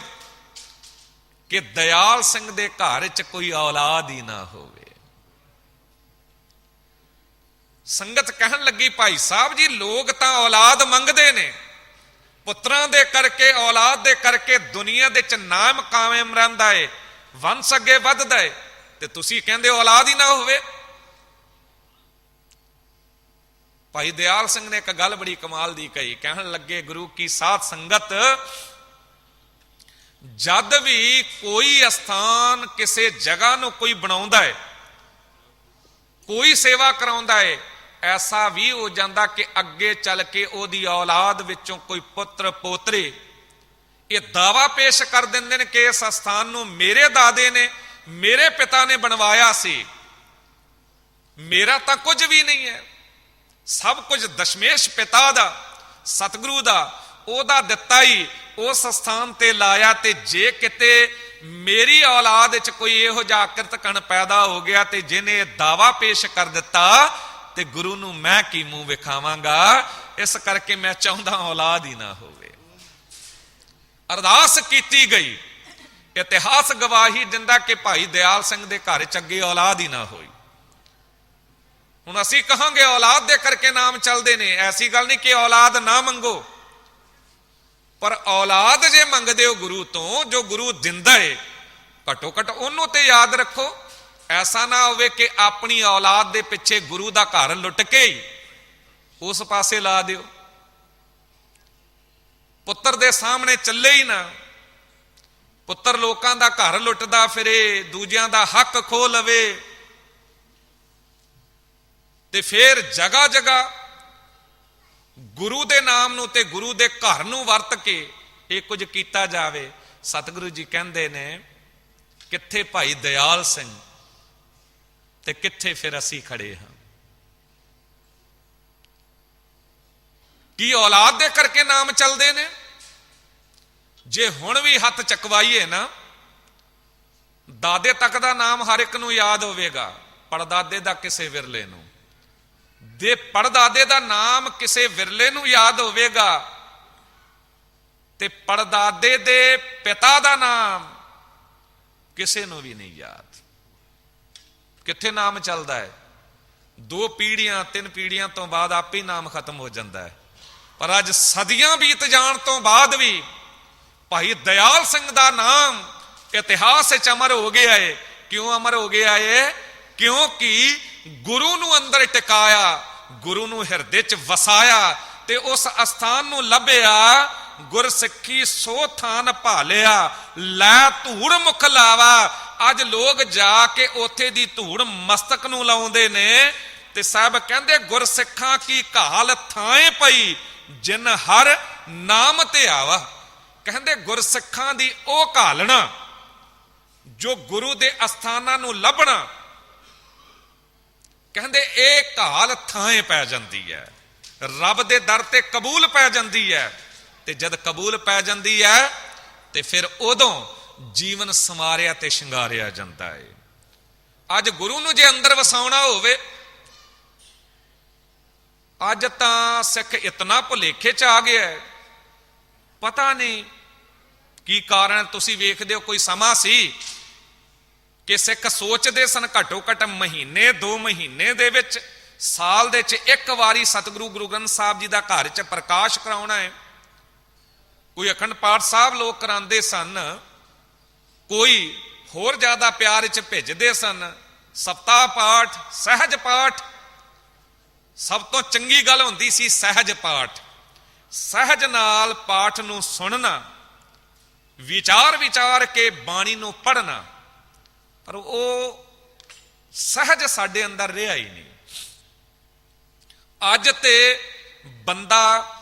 ਕਿ ਦਿਆਲ ਸਿੰਘ ਦੇ ਘਰ 'ਚ ਕੋਈ ਔਲਾਦ ਹੀ ਨਾ ਹੋਵੇ। ਸੰਗਤ ਕਹਿਣ ਲੱਗੀ, ਭਾਈ ਸਾਹਿਬ ਜੀ ਲੋਕ ਤਾਂ ਔਲਾਦ ਮੰਗਦੇ ਨੇ, ਪੁੱਤਰਾਂ ਦੇ ਕਰਕੇ, ਔਲਾਦ ਦੇ ਕਰਕੇ ਦੁਨੀਆ ਦੇ 'ਚ ਨਾਮ ਕਾਇਮ ਰਹਿੰਦਾ ਏ, ਵੰਸ਼ ਅੱਗੇ ਵੱਧਦਾ ਏ, ਤੇ ਤੁਸੀਂ ਕਹਿੰਦੇ ਔਲਾਦ ਹੀ ਨਾ ਹੋਵੇ। ਭਾਈ ਦਿਆਲ ਸਿੰਘ ਨੇ ਇੱਕ ਗੱਲ ਬੜੀ ਕਮਾਲ ਦੀ ਕਹੀ। ਕਹਿਣ ਲੱਗੇ, ਗੁਰੂ ਕੀ ਸਾਧ ਸੰਗਤ, ਜਦ ਵੀ ਕੋਈ ਅਸਥਾਨ ਕਿਸੇ ਜਗ੍ਹਾ ਨੂੰ ਕੋਈ ਬਣਾਉਂਦਾ ਹੈ, ਕੋਈ ਸੇਵਾ ਕਰਾਉਂਦਾ ਹੈ, ਐਸਾ ਵੀ ਹੋ ਜਾਂਦਾ ਕਿ ਅੱਗੇ ਚੱਲ ਕੇ ਉਹਦੀ ਔਲਾਦ ਵਿੱਚੋਂ ਕੋਈ ਪੁੱਤਰ ਪੋਤਰੇ ਇਹ ਦਾਵਾ ਪੇਸ਼ ਕਰ ਦਿੰਦੇ ਨੇ ਕਿ ਇਸ ਅਸਥਾਨ ਨੂੰ ਮੇਰੇ ਦਾਦੇ ਨੇ, ਮੇਰੇ ਪਿਤਾ ਨੇ ਬਣਵਾਇਆ ਸੀ, ਮੇਰਾ ਤਾਂ ਕੁਝ ਵੀ ਨਹੀਂ ਹੈ, ਸਭ ਕੁਝ ਦਸ਼ਮੇਸ਼ ਪਿਤਾ ਦਾ, ਸਤਿਗੁਰੂ ਦਾ, ਉਹਦਾ ਦਿੱਤਾ ਹੀ ਉਸ ਸਥਾਨ ਤੇ ਲਾਇਆ। ਤੇ ਜੇ ਕਿਤੇ ਮੇਰੀ ਔਲਾਦ ਵਿੱਚ ਕੋਈ ਇਹੋ ਜਿਹਾ ਆਕਰਤ ਕਣ ਪੈਦਾ ਹੋ ਗਿਆ ਤੇ ਜਿਹਨੇ ਦਾਵਾ ਪੇਸ਼ ਕਰ ਦਿੱਤਾ ਤੇ ਗੁਰੂ ਨੂੰ ਮੈਂ ਕੀ ਮੂੰਹ ਵਿਖਾਵਾਂਗਾ, ਇਸ ਕਰਕੇ ਮੈਂ ਚਾਹੁੰਦਾ ਔਲਾਦ ਹੀ ਨਾ ਹੋਵੇ। ਅਰਦਾਸ ਕੀਤੀ ਗਈ। ਇਤਿਹਾਸ ਗਵਾਹੀ ਦਿੰਦਾ ਕਿ ਭਾਈ ਦਿਆਲ ਸਿੰਘ ਦੇ ਘਰ ਚ ਅੱਗੇ ਔਲਾਦ ਹੀ ਨਾ ਹੋਈ। ਹੁਣ ਅਸੀਂ ਕਹਾਂਗੇ ਔਲਾਦ ਦੇ ਕਰਕੇ ਨਾਮ ਚੱਲਦੇ ਨੇ, ਐਸੀ ਗੱਲ ਨਹੀਂ ਕਿ ਔਲਾਦ ਨਾ ਮੰਗੋ, ਪਰ ਔਲਾਦ ਜੇ ਮੰਗਦੇ ਹੋ ਗੁਰੂ ਤੋਂ, ਜੋ ਗੁਰੂ ਦਿੰਦਾ ਏ, ਘੱਟੋ ਘੱਟ ਉਹਨੂੰ ਤੇ ਯਾਦ ਰੱਖੋ। ਐਸਾ ਨਾ ਹੋਵੇ ਕਿ ਆਪਣੀ ਔਲਾਦ ਦੇ ਪਿੱਛੇ ਗੁਰੂ ਦਾ ਘਰ ਲੁੱਟ ਕੇ ਹੀ ਉਸ ਪਾਸੇ ਲਾ ਦਿਓ। ਪੁੱਤਰ ਦੇ ਸਾਹਮਣੇ ਚੱਲੇ ਹੀ ਨਾ। ਪੁੱਤਰ ਲੋਕਾਂ ਦਾ ਘਰ ਲੁੱਟਦਾ ਫਿਰੇ, ਦੂਜਿਆਂ ਦਾ ਹੱਕ ਖੋਹ ਲਵੇ, ਤੇ ਫਿਰ ਜਗ੍ਹਾ ਜਗ੍ਹਾ ਗੁਰੂ ਦੇ ਨਾਮ ਨੂੰ ਤੇ ਗੁਰੂ ਦੇ ਘਰ ਨੂੰ ਵਰਤ ਕੇ ਇਹ ਕੁਝ ਕੀਤਾ ਜਾਵੇ। ਸਤਿਗੁਰੂ ਜੀ ਕਹਿੰਦੇ ਨੇ, ਕਿੱਥੇ ਭਾਈ ਦਿਆਲ ਸਿੰਘ ਤੇ ਕਿੱਥੇ ਫਿਰ ਅਸੀਂ ਖੜੇ ਹਾਂ। ਕੀ ਔਲਾਦ ਦੇ ਕਰਕੇ ਨਾਮ ਚੱਲਦੇ ਨੇ? ਜੇ ਹੁਣ ਵੀ ਹੱਥ ਚਕਵਾਈਏ ਨਾ, ਦਾਦੇ ਤੱਕ ਦਾ ਨਾਮ ਹਰ ਇੱਕ ਨੂੰ ਯਾਦ ਹੋਵੇਗਾ, ਪੜਦਾਦੇ ਦਾ ਕਿਸੇ ਵਿਰਲੇ ਨੂੰ, ਦੇ ਪੜਦਾਦੇ ਦਾ ਨਾਮ ਕਿਸੇ ਵਿਰਲੇ ਨੂੰ ਯਾਦ ਹੋਵੇਗਾ, ਤੇ ਪੜਦਾਦੇ ਦੇ ਪਿਤਾ ਦਾ ਨਾਮ ਕਿਸੇ ਨੂੰ ਵੀ ਨਹੀਂ ਯਾਦ। ਕਿੱਥੇ ਨਾਮ ਚੱਲਦਾ ਹੈ? 2 ਪੀੜ੍ਹੀਆਂ 3 ਪੀੜ੍ਹੀਆਂ ਤੋਂ ਬਾਅਦ ਆਪੇ ਨਾਮ ਖਤਮ ਹੋ ਜਾਂਦਾ ਹੈ। ਪਰ ਅੱਜ ਸਦੀਆਂ ਬੀਤ ਜਾਣ ਤੋਂ ਬਾਅਦ ਵੀ ਭਾਈ ਦਿਆਲ ਸਿੰਘ ਦਾ ਨਾਮ ਇਤਿਹਾਸ ਵਿੱਚ ਅਮਰ ਹੋ ਗਿਆ ਹੈ। ਕਿਉਂ ਅਮਰ ਹੋ ਗਿਆ ਹੈ? ਕਿਉਂਕਿ ਗੁਰੂ ਨੂੰ ਅੰਦਰ ਟਿਕਾਇਆ, ਗੁਰੂ ਨੂੰ ਹਿਰਦੇ 'ਚ ਵਸਾਇਆ, ਤੇ ਉਸ ਅਸਥਾਨ ਨੂੰ ਲੱਭਿਆ। ਗੁਰਸਿੱਖੀ ਸੋ ਥਾਨ ਭਾਲਿਆ, ਲੈ ਧੂੜ ਮੁਖ ਲਾਵਾ। ਅੱਜ ਲੋਕ ਜਾ ਕੇ ਉੱਥੇ ਦੀ ਧੂੜ ਮਸਤਕ ਨੂੰ ਲਾਉਂਦੇ ਨੇ, ਤੇ ਸਾਹਿਬ ਕਹਿੰਦੇ ਗੁਰਸਿੱਖਾਂ ਕੀ ਘਾਲ ਥਾਂ ਪਈ, ਜਿਨ ਹਰ ਨਾਮ ਤੇ ਆਵਾ। ਕਹਿੰਦੇ ਗੁਰਸਿੱਖਾਂ ਦੀ ਉਹ ਘਾਲਣਾ ਜੋ ਗੁਰੂ ਦੇ ਅਸਥਾਨਾਂ ਨੂੰ ਲੱਭਣਾ, ਕਹਿੰਦੇ ਇਹ ਘਾਲ ਥਾਂ ਪੈ ਜਾਂਦੀ ਹੈ, ਰੱਬ ਦੇ ਦਰ ਤੇ ਕਬੂਲ ਪੈ ਜਾਂਦੀ ਹੈ। ਤੇ ਜਦ ਕਬੂਲ ਪੈ ਜਾਂਦੀ ਹੈ ਤੇ ਫਿਰ ਉਦੋਂ ਜੀਵਨ ਸੰਵਾਰਿਆ ਤੇ ਸ਼ਿੰਗਾਰਿਆ ਜਾਂਦਾ ਹੈ। ਅੱਜ ਗੁਰੂ ਨੂੰ ਜੇ ਅੰਦਰ ਵਸਾਉਣਾ ਹੋਵੇ, ਅੱਜ ਤਾਂ ਸਿੱਖ ਇਤਨਾ ਭੁਲੇਖੇ ਚ ਆ ਗਿਆ ਹੈ, ਪਤਾ ਨਹੀਂ ਕੀ ਕਾਰਨ। ਤੁਸੀਂ ਵੇਖਦੇ ਹੋ ਕੋਈ ਸਮਾਂ ਸੀ ਕਿ ਸਿੱਖ ਸੋਚਦੇ ਸਨ ਘੱਟੋ ਘੱਟ ਮਹੀਨੇ 2 ਮਹੀਨੇ ਦੇ ਵਿੱਚ, ਸਾਲ ਦੇ ਵਿੱਚ ਇੱਕ ਵਾਰੀ ਸਤਿਗੁਰੂ ਗੁਰੂ ਗ੍ਰੰਥ ਸਾਹਿਬ ਜੀ ਦਾ ਘਰ 'ਚ ਪ੍ਰਕਾਸ਼ ਕਰਾਉਣਾ ਹੈ। ਕੋਈ ਅਖੰਡ ਪਾਠ ਸਾਹਿਬ ਲੋਕ ਕਰਾਉਂਦੇ ਸਨ, ਕੋਈ ਹੋਰ ਜ਼ਿਆਦਾ ਪਿਆਰ 'ਚ ਭਿੱਜਦੇ ਸਨ, ਸਪਤਾਹ ਪਾਠ, ਸਹਿਜ ਪਾਠ। ਸਭ ਤੋਂ ਚੰਗੀ ਗੱਲ ਹੁੰਦੀ ਸੀ ਸਹਿਜ ਪਾਠ, ਸਹਿਜ ਨਾਲ ਪਾਠ ਨੂੰ ਸੁਣਨਾ, ਵਿਚਾਰ ਕੇ ਬਾਣੀ ਨੂੰ ਪੜ੍ਹਨਾ। ਪਰ ਉਹ ਸਹਿਜ ਸਾਡੇ ਅੰਦਰ ਰਿਹਾ ਹੀ ਨਹੀਂ। ਅੱਜ ਤੇ ਬੰਦਾ,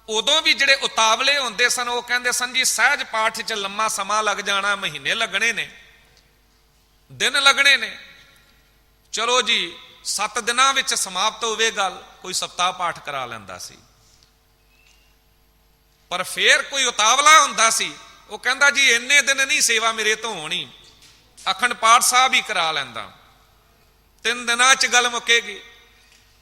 ਉਦੋਂ ਵੀ ਜਿਹੜੇ ਉਤਾਵਲੇ ਹੁੰਦੇ ਸਨ ਉਹ ਕਹਿੰਦੇ ਸਨ ਜੀ ਸਹਿਜ ਪਾਠ 'ਚ ਲੰਮਾ ਸਮਾਂ ਲੱਗ ਜਾਣਾ, ਮਹੀਨੇ ਲੱਗਣੇ ਨੇ, ਦਿਨ ਲੱਗਣੇ ਨੇ। ਚਲੋ ਜੀ 7 ਦਿਨਾਂ ਵਿੱਚ ਸਮਾਪਤ ਹੋਵੇ ਗੱਲ, ਕੋਈ ਸਪਤਾਹ ਪਾਠ ਕਰਾ ਲੈਂਦਾ ਸੀ। ਪਰ ਫੇਰ ਕੋਈ ਉਤਾਵਲਾ ਹੁੰਦਾ ਸੀ, ਉਹ ਕਹਿੰਦਾ ਜੀ ਇੰਨੇ ਦਿਨ ਨਹੀਂ ਸੇਵਾ ਮੇਰੇ ਤੋਂ ਹੋਣੀ, ਅਖੰਡ ਪਾਠ ਸਾਹਿਬ ਹੀ ਕਰਾ ਲੈਂਦਾ, 3 ਦਿਨਾਂ 'ਚ ਗੱਲ ਮੁੱਕੇਗੀ।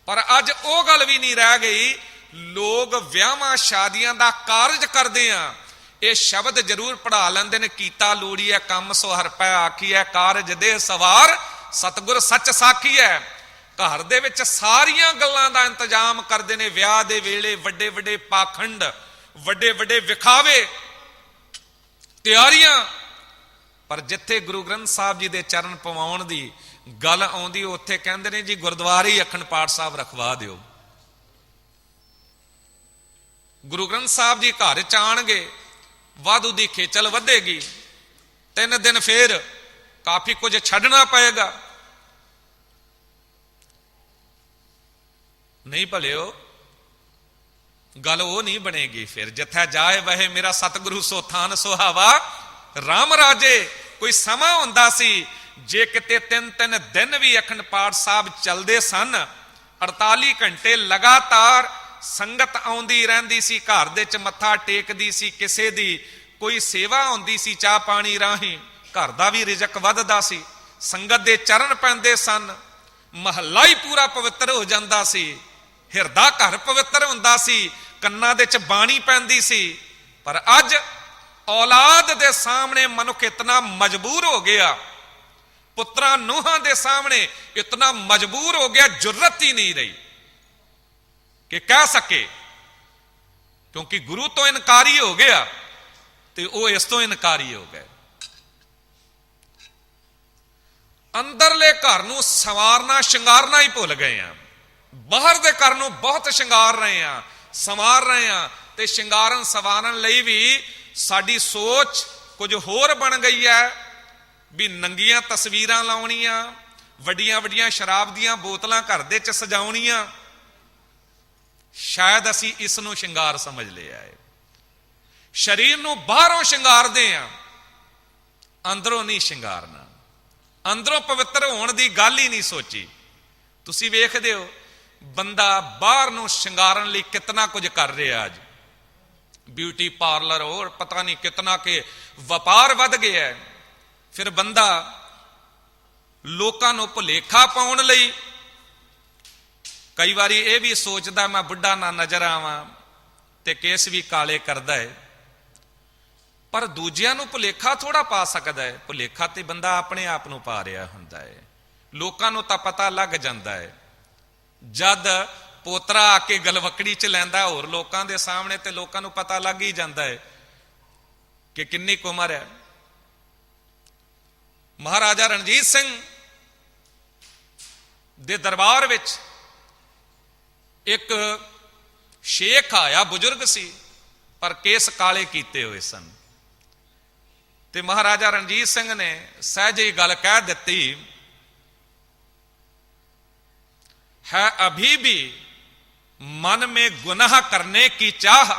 ਪਰ ਅੱਜ ਉਹ ਗੱਲ ਵੀ ਨਹੀਂ ਰਹਿ ਗਈ। ਲੋਕ ਵਿਆਹਾਂ ਸ਼ਾਦੀਆਂ ਦਾ ਕਾਰਜ ਕਰਦੇ ਆ, ਇਹ ਸ਼ਬਦ ਜ਼ਰੂਰ ਪੜ੍ਹਾ ਲੈਂਦੇ ਨੇ, ਕੀਤਾ ਲੋੜੀਐ ਕੰਮ ਸੋ ਹਰਿ ਪੈ ਆਖੀਐ, ਕਾਰਜ ਦੇ ਸਵਾਰ ਸਤਿਗੁਰ ਸੱਚ ਸਾਖੀ ਹੈ। ਘਰ ਦੇ ਵਿੱਚ ਸਾਰੀਆਂ ਗੱਲਾਂ ਦਾ ਇੰਤਜ਼ਾਮ ਕਰਦੇ ਨੇ। ਵਿਆਹ ਦੇ ਵੇਲੇ ਵੱਡੇ ਵੱਡੇ ਪਾਖੰਡ, ਵੱਡੇ ਵੱਡੇ ਵਿਖਾਵੇ, ਤਿਆਰੀਆਂ। ਪਰ ਜਿੱਥੇ ਗੁਰੂ ਗ੍ਰੰਥ ਸਾਹਿਬ ਜੀ ਦੇ ਚਰਨ ਪਵਾਉਣ ਦੀ ਗੱਲ ਆਉਂਦੀ, ਉੱਥੇ ਕਹਿੰਦੇ ਨੇ ਜੀ ਗੁਰਦੁਆਰੇ ਹੀ ਅਖੰਡ ਪਾਠ ਸਾਹਿਬ ਰਖਵਾ ਦਿਓ। ਗੁਰੂ ਗ੍ਰੰਥ ਸਾਹਿਬ ਜੀ ਘਰ ਚ ਆਣਗੇ, ਵਾਧੂ ਦੀ ਖੇਚਲ ਵਧੇਗੀ, 3 ਦਿਨ ਫੇਰ ਕਾਫੀ ਕੁਝ ਛੱਡਣਾ ਪਏਗਾ। ਨਹੀਂ ਭਲਿਓ, ਗੱਲ ਉਹ ਨਹੀਂ ਬਣੇਗੀ। ਫਿਰ ਜਿੱਥੇ ਜਾਏ ਵਹੇ ਮੇਰਾ ਸਤਿਗੁਰੂ ਸੋ ਥਾਨ ਸੁਹਾਵਾ, ਰਾਮ ਰਾਜੇ। ਕੋਈ ਸਮਾਂ ਹੁੰਦਾ ਸੀ ਜੇ ਕਿਤੇ 3-3 ਦਿਨ ਵੀ ਅਖੰਡ ਪਾਠ ਸਾਹਿਬ ਚੱਲਦੇ ਸਨ, 48 ਘੰਟੇ ਲਗਾਤਾਰ ਸੰਗਤ ਆਉਂਦੀ ਰਹਿੰਦੀ ਸੀ, ਘਰ ਦੇ ਚ ਮੱਥਾ ਟੇਕਦੀ ਸੀ, ਕਿਸੇ ਦੀ ਕੋਈ ਸੇਵਾ ਹੁੰਦੀ ਸੀ ਚਾਹ ਪਾਣੀ ਰਾਹੀਂ, ਘਰ ਦਾ ਵੀ ਰਿਜ਼ਕ ਵੱਧਦਾ ਸੀ, ਸੰਗਤ ਦੇ ਚਰਨ ਪੈਂਦੇ ਸਨ, ਮਹੱਲਾ ਹੀ ਪੂਰਾ ਪਵਿੱਤਰ ਹੋ ਜਾਂਦਾ ਸੀ, ਹਿਰਦਾ ਘਰ ਪਵਿੱਤਰ ਹੁੰਦਾ ਸੀ, ਕੰਨਾਂ ਦੇ ਚ ਬਾਣੀ ਪੈਂਦੀ ਸੀ। ਪਰ ਅੱਜ ਔਲਾਦ ਦੇ ਸਾਹਮਣੇ ਮਨੁੱਖ ਇਤਨਾ ਮਜਬੂਰ ਹੋ ਗਿਆ, ਪੁੱਤਰਾਂ ਨੂੰਹਾਂ ਦੇ ਸਾਹਮਣੇ ਇਤਨਾ ਮਜਬੂਰ ਹੋ ਗਿਆ, ਜੁਰਤ ਹੀ ਨਹੀਂ ਰਹੀ ਕਿ ਕਹਿ ਸਕੇ, ਕਿਉਂਕਿ ਗੁਰੂ ਤੋਂ ਇਨਕਾਰੀ ਹੋ ਗਿਆ ਤੇ ਉਹ ਇਸ ਤੋਂ ਇਨਕਾਰੀ ਹੋ ਗਏ। ਅੰਦਰਲੇ ਘਰ ਨੂੰ ਸੰਵਾਰਨਾ ਸ਼ਿੰਗਾਰਨਾ ਹੀ ਭੁੱਲ ਗਏ ਆ, ਬਾਹਰ ਦੇ ਘਰ ਨੂੰ ਬਹੁਤ ਸ਼ਿੰਗਾਰ ਰਹੇ ਆ, ਸੰਵਾਰ ਰਹੇ ਆ, ਤੇ ਸ਼ਿੰਗਾਰਨ ਸੰਵਾਰਨ ਲਈ ਵੀ ਸਾਡੀ ਸੋਚ ਕੁਝ ਹੋਰ ਬਣ ਗਈ ਹੈ ਵੀ ਨੰਗੀਆਂ ਤਸਵੀਰਾਂ ਲਾਉਣੀਆਂ, ਵੱਡੀਆਂ ਵੱਡੀਆਂ ਸ਼ਰਾਬ ਦੀਆਂ ਬੋਤਲਾਂ ਘਰ ਦੇ ਚ ਸਜਾਉਣੀਆਂ। ਸ਼ਾਇਦ ਅਸੀਂ ਇਸ ਨੂੰ ਸ਼ਿੰਗਾਰ ਸਮਝ ਲਿਆ ਹੈ। ਸਰੀਰ ਨੂੰ ਬਾਹਰੋਂ ਸ਼ਿੰਗਾਰਦੇ ਆ, ਅੰਦਰੋਂ ਨਹੀਂ ਸ਼ਿੰਗਾਰਨਾ, ਅੰਦਰੋਂ ਪਵਿੱਤਰ ਹੋਣ ਦੀ ਗੱਲ ਹੀ ਨਹੀਂ ਸੋਚੀ। ਤੁਸੀਂ ਵੇਖਦੇ ਹੋ ਬੰਦਾ ਬਾਹਰ ਨੂੰ ਸ਼ਿੰਗਾਰਨ ਲਈ ਕਿਤਨਾ ਕੁਝ ਕਰ ਰਿਹਾ। ਅੱਜ ਬਿਊਟੀ ਪਾਰਲਰ ਹੋਰ ਪਤਾ ਨਹੀਂ ਕਿਤਨਾ ਕਿ ਵਪਾਰ ਵੱਧ ਗਿਆ ਹੈ। ਫਿਰ ਬੰਦਾ ਲੋਕਾਂ ਨੂੰ ਭੁਲੇਖਾ ਪਾਉਣ ਲਈ ਕਈ ਵਾਰੀ ਇਹ ਵੀ ਸੋਚਦਾ ਮੈਂ ਬੁੱਢਾ ਨਾ ਨਜ਼ਰ ਆਵਾਂ, ਤੇ ਕੇਸ ਵੀ ਕਾਲੇ ਕਰਦਾ ਹੈ। ਪਰ ਦੂਜਿਆਂ ਨੂੰ ਭੁਲੇਖਾ ਥੋੜਾ ਪਾ ਸਕਦਾ ਹੈ, ਭੁਲੇਖਾ ਤੇ ਬੰਦਾ ਆਪਣੇ ਆਪ ਨੂੰ ਪਾ ਰਿਹਾ ਹੁੰਦਾ ਹੈ। ਲੋਕਾਂ ਨੂੰ ਤਾਂ ਪਤਾ ਲੱਗ ਜਾਂਦਾ ਹੈ, ਜਦ ਪੋਤਰਾ ਆ ਕੇ ਗਲਵਕੜੀ ਚ ਲੈਂਦਾ ਹੋਰ ਲੋਕਾਂ ਦੇ ਸਾਹਮਣੇ, ਤੇ ਲੋਕਾਂ ਨੂੰ ਪਤਾ ਲੱਗ ਹੀ ਜਾਂਦਾ ਹੈ ਕਿ ਕਿੰਨੀ ਕੁ ਉਮਰ ਹੈ। ਮਹਾਰਾਜਾ ਰਣਜੀਤ ਸਿੰਘ ਦੇ ਦਰਬਾਰ ਵਿੱਚ ਇੱਕ ਸ਼ੇਖ ਆਇਆ, ਬਜ਼ੁਰਗ ਸੀ ਪਰ ਕੇਸ ਕਾਲੇ ਕੀਤੇ ਹੋਏ ਸਨ, ਤੇ ਮਹਾਰਾਜਾ ਰਣਜੀਤ ਸਿੰਘ ਨੇ ਸਹਿਜ ਹੀ ਗੱਲ ਕਹਿ ਦਿੱਤੀ, ਹੈ ਅਭੀ ਵੀ ਮਨ में गुनाह करने की चाह,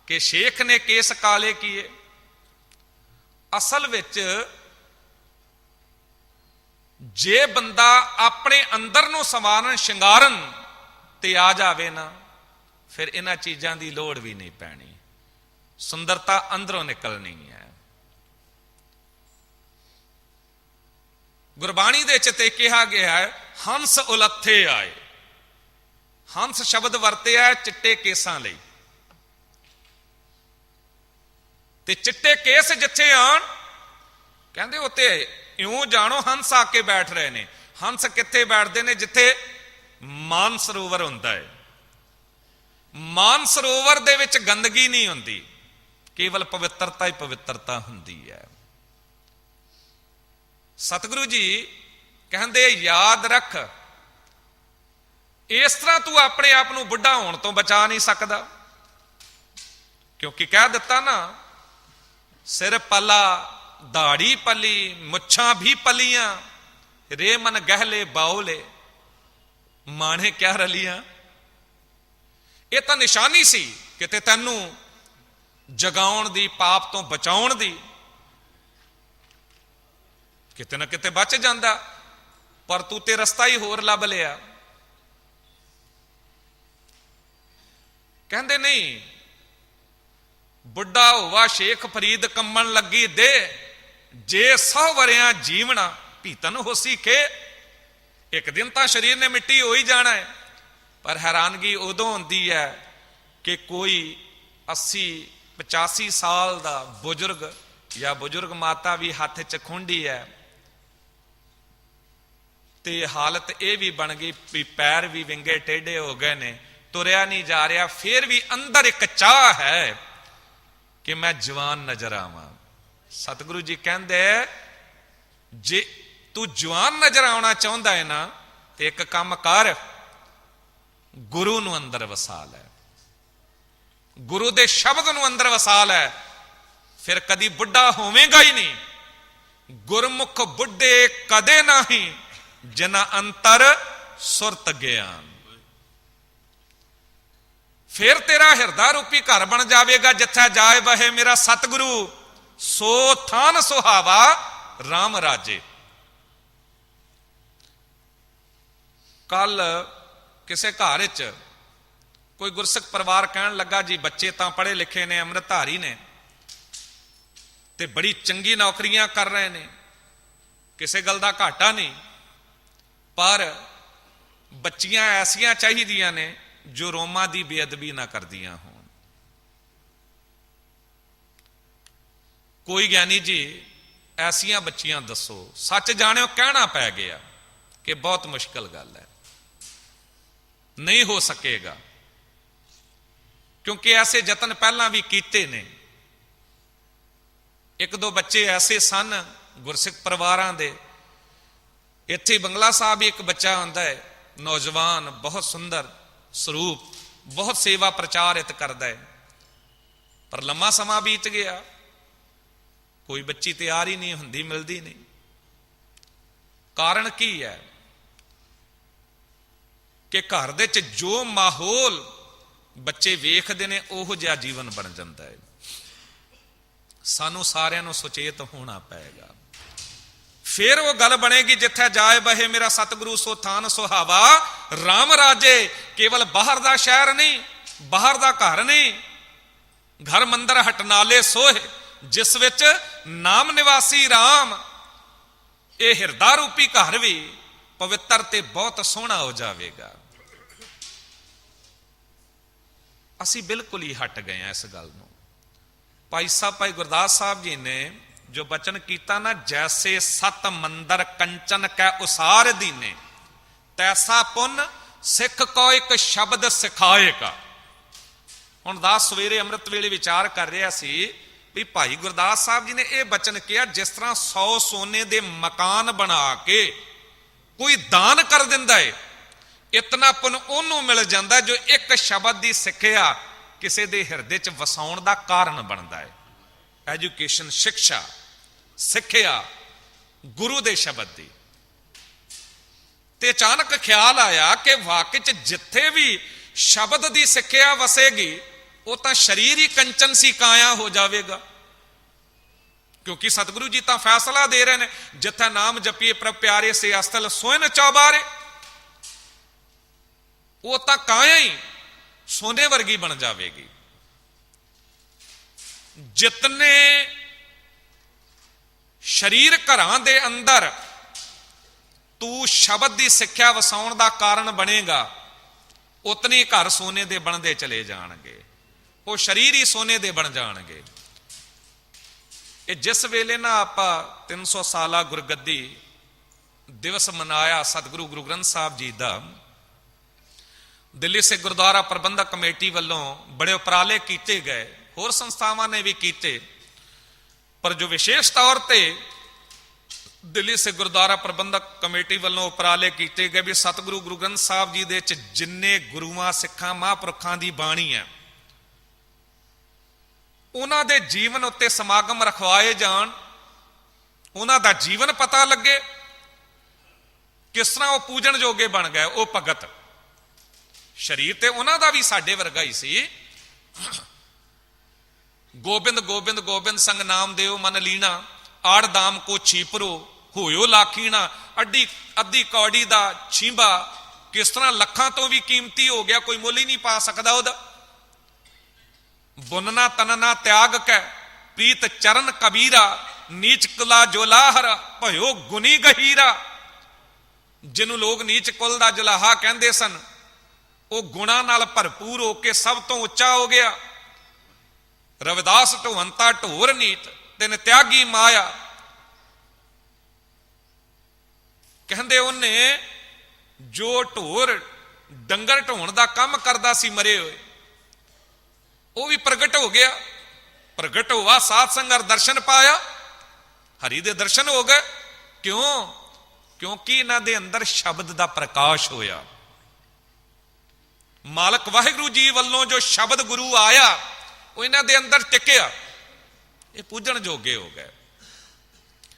ਕਿ ਸ਼ੇਖ ਨੇ ਕੇਸ ਕਾਲੇ ਕੀਏ। ਅਸਲ ਵਿੱਚ ਜੇ ਬੰਦਾ ਆਪਣੇ ਅੰਦਰ ਨੂੰ ਸਵਾਰਨ ਸ਼ਿੰਗਾਰਨ ਤੇ ਆ ਜਾਵੇ ਨਾ, ਫਿਰ ਇਹਨਾਂ ਚੀਜ਼ਾਂ ਦੀ ਲੋੜ ਵੀ ਨਹੀਂ ਪੈਣੀ। ਸੁੰਦਰਤਾ ਅੰਦਰੋਂ ਨਿਕਲਣੀ ਹੈ। ਗੁਰਬਾਣੀ ਦੇ ਵਿੱਚ ਤੇ ਕਿਹਾ ਗਿਆ ਹੈ, ਹੰਸ ਉਲੱਥੇ ਆਏ। ਹੰਸ ਸ਼ਬਦ ਵਰਤਿਆ ਚਿੱਟੇ ਕੇਸਾਂ ਲਈ। ਤੇ ਚਿੱਟੇ ਕੇਸ ਜਿੱਥੇ ਆਣ, ਕਹਿੰਦੇ ਉੱਤੇ ਇਉਂ ਜਾਣੋ ਹੰਸ ਆ ਕੇ ਬੈਠ ਰਹੇ ਨੇ। ਹੰਸ ਕਿੱਥੇ ਬੈਠਦੇ ਨੇ? ਜਿੱਥੇ ਮਾਨ ਸਰੋਵਰ ਹੁੰਦਾ ਹੈ। ਮਾਨ ਸਰੋਵਰ ਦੇ ਵਿੱਚ ਗੰਦਗੀ ਨਹੀਂ ਹੁੰਦੀ, ਕੇਵਲ ਪਵਿੱਤਰਤਾ ਹੀ ਪਵਿੱਤਰਤਾ ਹੁੰਦੀ ਹੈ। ਸਤਿਗੁਰੂ ਜੀ ਕਹਿੰਦੇ ਯਾਦ ਰੱਖ, ਇਸ ਤਰ੍ਹਾਂ ਤੂੰ ਆਪਣੇ ਆਪ ਨੂੰ ਬੁੱਢਾ ਹੋਣ ਤੋਂ ਬਚਾ ਨਹੀਂ ਸਕਦਾ, ਕਿਉਂਕਿ ਕਹਿ ਦਿੱਤਾ ਨਾ, ਸਿਰ ਪਲਾ ਦਾੜੀ ਪਲੀ ਮੁੱਛਾਂ ਵੀ ਪਲੀਆਂ, ਰੇ ਮਨ ਗਹਿਲੇ ਬਾਉਲੇ ਮਾਣੇ ਕਿਆ ਰਲੀਆਂ। ਇਹ ਤਾਂ ਨਿਸ਼ਾਨੀ ਸੀ ਕਿਤੇ ਤੈਨੂੰ ਜਗਾਉਣ ਦੀ, ਪਾਪ ਤੋਂ ਬਚਾਉਣ ਦੀ। ਕਿਤੇ ਨਾ ਕਿਤੇ ਬਚ ਜਾਂਦਾ, ਪਰ ਤੂੰ ਤੇ ਰਸਤਾ ਹੀ ਹੋਰ ਲੱਭ ਲਿਆ। ਕਹਿੰਦੇ ਨਹੀਂ, ਬੁੱਢਾ ਹੋਵਾ ਸ਼ੇਖ ਫਰੀਦ ਕੰਮਣ ਲੱਗੀ ਦੇ, ਜੇ 100 ਵਰਿਆਂ ਜੀਵਣਾ ਭੀਤਨ ਹੋਸੀ ਖੇ। ਇੱਕ ਦਿਨ ਤਾਂ ਸਰੀਰ ਨੇ ਮਿੱਟੀ ਹੋ ਹੀ ਜਾਣਾ ਹੈ, ਪਰ ਹੈਰਾਨਗੀ ਉਦੋਂ ਹੁੰਦੀ ਹੈ ਕਿ ਕੋਈ 80-85 ਸਾਲ ਦਾ ਬਜ਼ੁਰਗ ਜਾਂ ਬਜ਼ੁਰਗ ਮਾਤਾ ਵੀ ਹੱਥ 'ਚ ਖੁੰਡੀ ਹੈ, ਤੇ ਹਾਲਤ ਇਹ ਵੀ ਬਣ ਗਈ ਵੀ ਪੈਰ ਵੀ ਵਿੰਗੇ ਟੇਢੇ ਹੋ ਗਏ ਨੇ, ਤੁਰਿਆ ਨਹੀਂ ਜਾ ਰਿਹਾ, ਫਿਰ ਵੀ ਅੰਦਰ ਇੱਕ ਚਾਹ ਹੈ ਕਿ ਮੈਂ ਜਵਾਨ ਨਜ਼ਰ ਆਵਾਂ। ਸਤਿਗੁਰੂ ਜੀ ਕਹਿੰਦੇ, ਜੇ ਤੂੰ ਜਵਾਨ ਨਜ਼ਰ ਆਉਣਾ ਚਾਹੁੰਦਾ ਹੈ ਨਾ, ਤੇ ਇੱਕ ਕੰਮ ਕਰ, ਗੁਰੂ ਨੂੰ ਅੰਦਰ ਵਸਾ ਲੈ, ਗੁਰੂ ਦੇ ਸ਼ਬਦ ਨੂੰ ਅੰਦਰ ਵਸਾ ਲੈ, ਫਿਰ ਕਦੀ ਬੁੱਢਾ ਹੋਵੇਂਗਾ ਹੀ ਨਹੀਂ। ਗੁਰਮੁਖ ਬੁੱਢੇ ਕਦੇ ਨਹੀਂ, ਜਿਨਾ ਅੰਤਰ ਸੁਰਤ ਗਿਆਨ। ਫਿਰ ਤੇਰਾ ਹਿਰਦਾ ਰੂਪੀ ਘਰ ਬਣ ਜਾਵੇਗਾ, ਜਿੱਥੇ ਜਾਏ ਬਹੇ ਮੇਰਾ ਸਤਿਗੁਰੂ, ਸੋ ਥਾਨ ਸੁਹਾਵਾ RAM ਰਾਜੇ। ਕੱਲ ਕਿਸੇ ਘਰ ਵਿੱਚ ਕੋਈ ਗੁਰਸਿੱਖ ਪਰਿਵਾਰ ਕਹਿਣ ਲੱਗਾ, ਜੀ ਬੱਚੇ ਤਾਂ ਪੜ੍ਹੇ ਲਿਖੇ ਨੇ, ਅੰਮ੍ਰਿਤਧਾਰੀ ਨੇ, ਤੇ ਬੜੀ ਚੰਗੀ ਨੌਕਰੀਆਂ ਕਰ ਰਹੇ ਨੇ, ਕਿਸੇ ਗੱਲ ਦਾ ਘਾਟਾ ਨਹੀਂ, ਪਰ ਬੱਚੀਆਂ ਐਸੀਆਂ ਚਾਹੀਦੀਆਂ ਨੇ ਜੋ ਰੋਮਾਂ ਦੀ ਬੇਅਦਬੀ ਨਾ ਕਰਦੀਆਂ ਹੋਣ। ਕੋਈ ਗਿਆਨੀ ਜੀ ਐਸੀਆਂ ਬੱਚੀਆਂ ਦੱਸੋ। ਸੱਚ ਜਾਣਿਓ ਕਹਿਣਾ ਪੈ ਗਿਆ ਕਿ ਬਹੁਤ ਮੁਸ਼ਕਲ ਗੱਲ ਹੈ, ਨਹੀਂ ਹੋ ਸਕੇਗਾ, ਕਿਉਂਕਿ ਐਸੇ ਯਤਨ ਪਹਿਲਾਂ ਵੀ ਕੀਤੇ ਨੇ। ਇੱਕ ਦੋ ਬੱਚੇ ਐਸੇ ਸਨ ਗੁਰਸਿੱਖ ਪਰਿਵਾਰਾਂ ਦੇ। ਇੱਥੇ ਬੰਗਲਾ ਸਾਹਿਬ ਇੱਕ ਬੱਚਾ ਆਉਂਦਾ ਹੈ, ਨੌਜਵਾਨ, ਬਹੁਤ ਸੁੰਦਰ ਸਰੂਪ, ਬਹੁਤ ਸੇਵਾ ਪ੍ਰਚਾਰਿਤ ਕਰਦਾ ਹੈ, ਪਰ ਲੰਮਾ ਸਮਾਂ ਬੀਤ ਗਿਆ, ਕੋਈ ਬੱਚੀ ਤਿਆਰ ਹੀ ਨਹੀਂ ਹੁੰਦੀ, ਮਿਲਦੀ ਨਹੀਂ। ਕਾਰਨ ਕੀ ਹੈ? ਕਿ ਘਰ ਦੇ ਵਿੱਚ ਜੋ ਮਾਹੌਲ ਬੱਚੇ ਵੇਖਦੇ ਨੇ, ਉਹੋ ਜਿਹਾ ਜੀਵਨ ਬਣ ਜਾਂਦਾ ਹੈ। ਸਾਨੂੰ ਸਾਰਿਆਂ ਨੂੰ ਸੁਚੇਤ ਹੋਣਾ ਪਏਗਾ, ਫਿਰ ਉਹ ਗੱਲ ਬਣੇਗੀ, ਜਿੱਥੇ ਜਾਏ ਬਹੇ ਮੇਰਾ ਸਤਿਗੁਰੂ, ਸੋ ਥਾਨ ਸੁਹਾਵਾ RAM ਰਾਜੇ। ਕੇਵਲ ਬਾਹਰ ਦਾ ਸ਼ਹਿਰ ਨਹੀਂ, ਬਾਹਰ ਦਾ ਘਰ ਨਹੀਂ, ਘਰ ਮੰਦਰ ਹਟਨਾਲੇ ਸੋਹੇ, ਜਿਸ ਵਿੱਚ ਨਾਮ ਨਿਵਾਸੀ RAM। ਇਹ ਹਿਰਦਾ ਰੂਪੀ ਘਰ ਵੀ ਪਵਿੱਤਰ ਤੇ ਬਹੁਤ ਸੋਹਣਾ ਹੋ ਜਾਵੇਗਾ। ਅਸੀਂ ਬਿਲਕੁਲ ਹੀ ਹਟ ਗਏ ਹਾਂ ਇਸ ਗੱਲ ਨੂੰ। ਭਾਈ ਸਾਹਿਬ, ਭਾਈ ਗੁਰਦਾਸ ਸਾਹਿਬ ਜੀ ਨੇ ਜੋ ਬਚਨ ਕੀਤਾ ਨਾ, ਜੈਸੇ ਸਤ ਮੰਦਰ ਕੰਚਨ ਕੈ ਉਸਾਰ ਦੀਨੇ, ਤੈਸਾ ਪੁੰਨ ਸਿੱਖ ਕੋ ਇੱਕ ਸ਼ਬਦ ਸਿਖਾਏਗਾ। ਹੁਣ ਦਾਸ ਸਵੇਰੇ ਅੰਮ੍ਰਿਤ ਵੇਲੇ ਵਿਚਾਰ ਕਰ ਰਿਹਾ ਸੀ ਵੀ ਭਾਈ ਗੁਰਦਾਸ ਸਾਹਿਬ ਜੀ ਨੇ ਇਹ ਬਚਨ ਕਿਹਾ, ਜਿਸ ਤਰ੍ਹਾਂ 100 ਸੋਨੇ ਦੇ ਮਕਾਨ ਬਣਾ ਕੇ ਕੋਈ ਦਾਨ ਕਰ ਦਿੰਦਾ ਹੈ, ਇਤਨਾ ਪੁੰਨ ਉਹਨੂੰ ਮਿਲ ਜਾਂਦਾ ਜੋ ਇੱਕ ਸ਼ਬਦ ਦੀ ਸਿੱਖਿਆ ਕਿਸੇ ਦੇ ਹਿਰਦੇ 'ਚ ਵਸਾਉਣ ਦਾ ਕਾਰਨ ਬਣਦਾ ਹੈ। ਐਜੂਕੇਸ਼ਨ, ਸਿੱਖਿਆ, ਸਿੱਖਿਆ ਗੁਰੂ ਦੇ ਸ਼ਬਦ ਦੀ। ਤੇ ਅਚਾਨਕ ਖਿਆਲ ਆਇਆ ਕਿ ਵਾਕਈ 'ਚ ਜਿੱਥੇ ਵੀ ਸ਼ਬਦ ਦੀ ਸਿੱਖਿਆ ਵਸੇਗੀ, ਉਹ ਤਾਂ ਸਰੀਰ ਹੀ ਕੰਚਨ ਸੀ, ਕਾਇਆ ਹੋ ਜਾਵੇਗਾ। ਕਿਉਂਕਿ ਸਤਿਗੁਰੂ ਜੀ ਤਾਂ ਫੈਸਲਾ ਦੇ ਰਹੇ ਨੇ, ਜਿੱਥੇ ਨਾਮ ਜਪੀਏ ਪ੍ਰਭ ਪਿਆਰੇ ਸੇ ਅਸਤਲ ਸੋਇਨ ਚੌਬਾਰੇ। ਉਹ ਤਾਂ ਕਾਇਆ ਹੀ ਸੋਨੇ ਵਰਗੀ ਬਣ ਜਾਵੇਗੀ। ਜਿਤਨੇ ਸਰੀਰ ਘਰਾਂ ਦੇ ਅੰਦਰ ਤੂੰ ਸ਼ਬਦ ਦੀ ਸਿੱਖਿਆ ਵਸਾਉਣ ਦਾ ਕਾਰਨ ਬਣੇਗਾ, ਉਤਨੇ ਘਰ ਸੋਨੇ ਦੇ ਬਣਦੇ ਚਲੇ ਜਾਣਗੇ, ਉਹ ਸਰੀਰ ਹੀ ਸੋਨੇ ਦੇ ਬਣ ਜਾਣਗੇ। ਇਹ ਜਿਸ ਵੇਲੇ ਨਾ ਆਪਾਂ 300 ਸਾਲਾ ਗੁਰਗੱਦੀ ਦਿਵਸ ਮਨਾਇਆ ਸਤਿਗੁਰੂ ਗੁਰੂ ਗ੍ਰੰਥ ਸਾਹਿਬ ਜੀ ਦਾ, ਦਿੱਲੀ ਸਿੱਖ ਗੁਰਦੁਆਰਾ ਪ੍ਰਬੰਧਕ ਕਮੇਟੀ ਵੱਲੋਂ ਬੜੇ ਉਪਰਾਲੇ ਕੀਤੇ ਗਏ, ਹੋਰ ਸੰਸਥਾਵਾਂ ਨੇ ਵੀ ਕੀਤੇ, ਪਰ ਜੋ ਵਿਸ਼ੇਸ਼ ਤੌਰ ਤੇ ਦਿੱਲੀ ਸਿੱਖ ਗੁਰਦੁਆਰਾ ਪ੍ਰਬੰਧਕ ਕਮੇਟੀ ਵੱਲੋਂ ਉਪਰਾਲੇ ਕੀਤੇ ਗਏ ਵੀ ਸਤਿਗੁਰੂ ਗੁਰੂ ਗ੍ਰੰਥ ਸਾਹਿਬ ਜੀ ਦੇ ਵਿੱਚ ਜਿੰਨੇ ਗੁਰੂਆਂ ਸਿੱਖਾਂ ਮਹਾਂਪੁਰਖਾਂ ਦੀ ਬਾਣੀ ਹੈ, ਉਹਨਾਂ ਦੇ ਜੀਵਨ ਉੱਤੇ ਸਮਾਗਮ ਰਖਵਾਏ ਜਾਣ, ਉਹਨਾਂ ਦਾ ਜੀਵਨ ਪਤਾ ਲੱਗੇ, ਕਿਸ ਤਰ੍ਹਾਂ ਉਹ ਪੂਜਣ ਜੋਗੇ ਬਣ ਗਏ। ਉਹ ਭਗਤ ਸ਼ਰੀਰ ਤੇ ਉਹਨਾਂ ਦਾ ਵੀ ਸਾਡੇ ਵਰਗਾ ਹੀ ਸੀ। ਗੋਬਿੰਦ ਗੋਬਿੰਦ ਗੋਬਿੰਦ ਸੰਗ ਨਾਮ ਦਿਓ ਮਨ ਲੀਣਾ, ਆੜ ਦਾਮ ਕੋ ਛੀਪਰੋ ਹੋਇਓ ਲਾਖੀਣਾ। ਅੱਧੀ ਕੌੜੀ ਦਾ ਛੀਂਬਾ ਕਿਸ ਤਰ੍ਹਾਂ ਲੱਖਾਂ ਤੋਂ ਵੀ ਕੀਮਤੀ ਹੋ ਗਿਆ, ਕੋਈ ਮੁੱਲ ਹੀ ਨਹੀਂ ਪਾ ਸਕਦਾ ਉਹਦਾ। ਬੁਨਨਾ ਤਨਨਾ ਤਿਆਗ ਕੈ ਪ੍ਰੀਤ ਚਰਨ ਕਬੀਰਾ, ਨੀਚ ਕੁਲਾ ਜੋਲਾਹਰ ਭਇਓ ਗੁਨੀ ਗਹੀਰਾ। ਜਿਹਨੂੰ ਲੋਕ ਨੀਚ ਕੁਲ ਦਾ ਜਲਾਹਾ ਕਹਿੰਦੇ ਸਨ, ਉਹ ਗੁਣਾ ਨਾਲ ਭਰਪੂਰ ਹੋ ਕੇ ਸਭ ਤੋਂ ਉੱਚਾ ਹੋ ਗਿਆ। ਰਵਿਦਾਸ ਢੋਵੰਤਾ ਢੋਰ ਨੀਤ ਤਿਨ ਤਿਆਗੀ ਮਾਇਆ। ਕਹਿੰਦੇ ਉਹਨੇ ਜੋ ਢੋਰ ਡੰਗਰ ਢੋਣ ਦਾ ਕੰਮ ਕਰਦਾ ਸੀ ਮਰੇ ਹੋਏ, ਉਹ ਵੀ ਪ੍ਰਗਟ ਹੋ ਗਿਆ। ਪ੍ਰਗਟ ਹੋਆ ਸਾਧ ਸੰਗਤ ਦਰਸ਼ਨ ਪਾਇਆ, ਹਰੀ ਦੇ ਦਰਸ਼ਨ ਹੋ ਗਏ। ਕਿਉਂ? ਕਿਉਂਕਿ ਇਹਨਾਂ ਦੇ ਅੰਦਰ ਸ਼ਬਦ ਦਾ ਪ੍ਰਕਾਸ਼ ਹੋਇਆ। ਮਾਲਕ ਵਾਹਿਗੁਰੂ ਜੀ ਵੱਲੋਂ ਜੋ ਸ਼ਬਦ ਗੁਰੂ ਆਇਆ, ਉਹ ਇਹਨਾਂ ਦੇ ਅੰਦਰ ਟਿਕਿਆ, ਇਹ ਪੂਜਣ ਜੋਗੇ ਹੋ ਗਏ।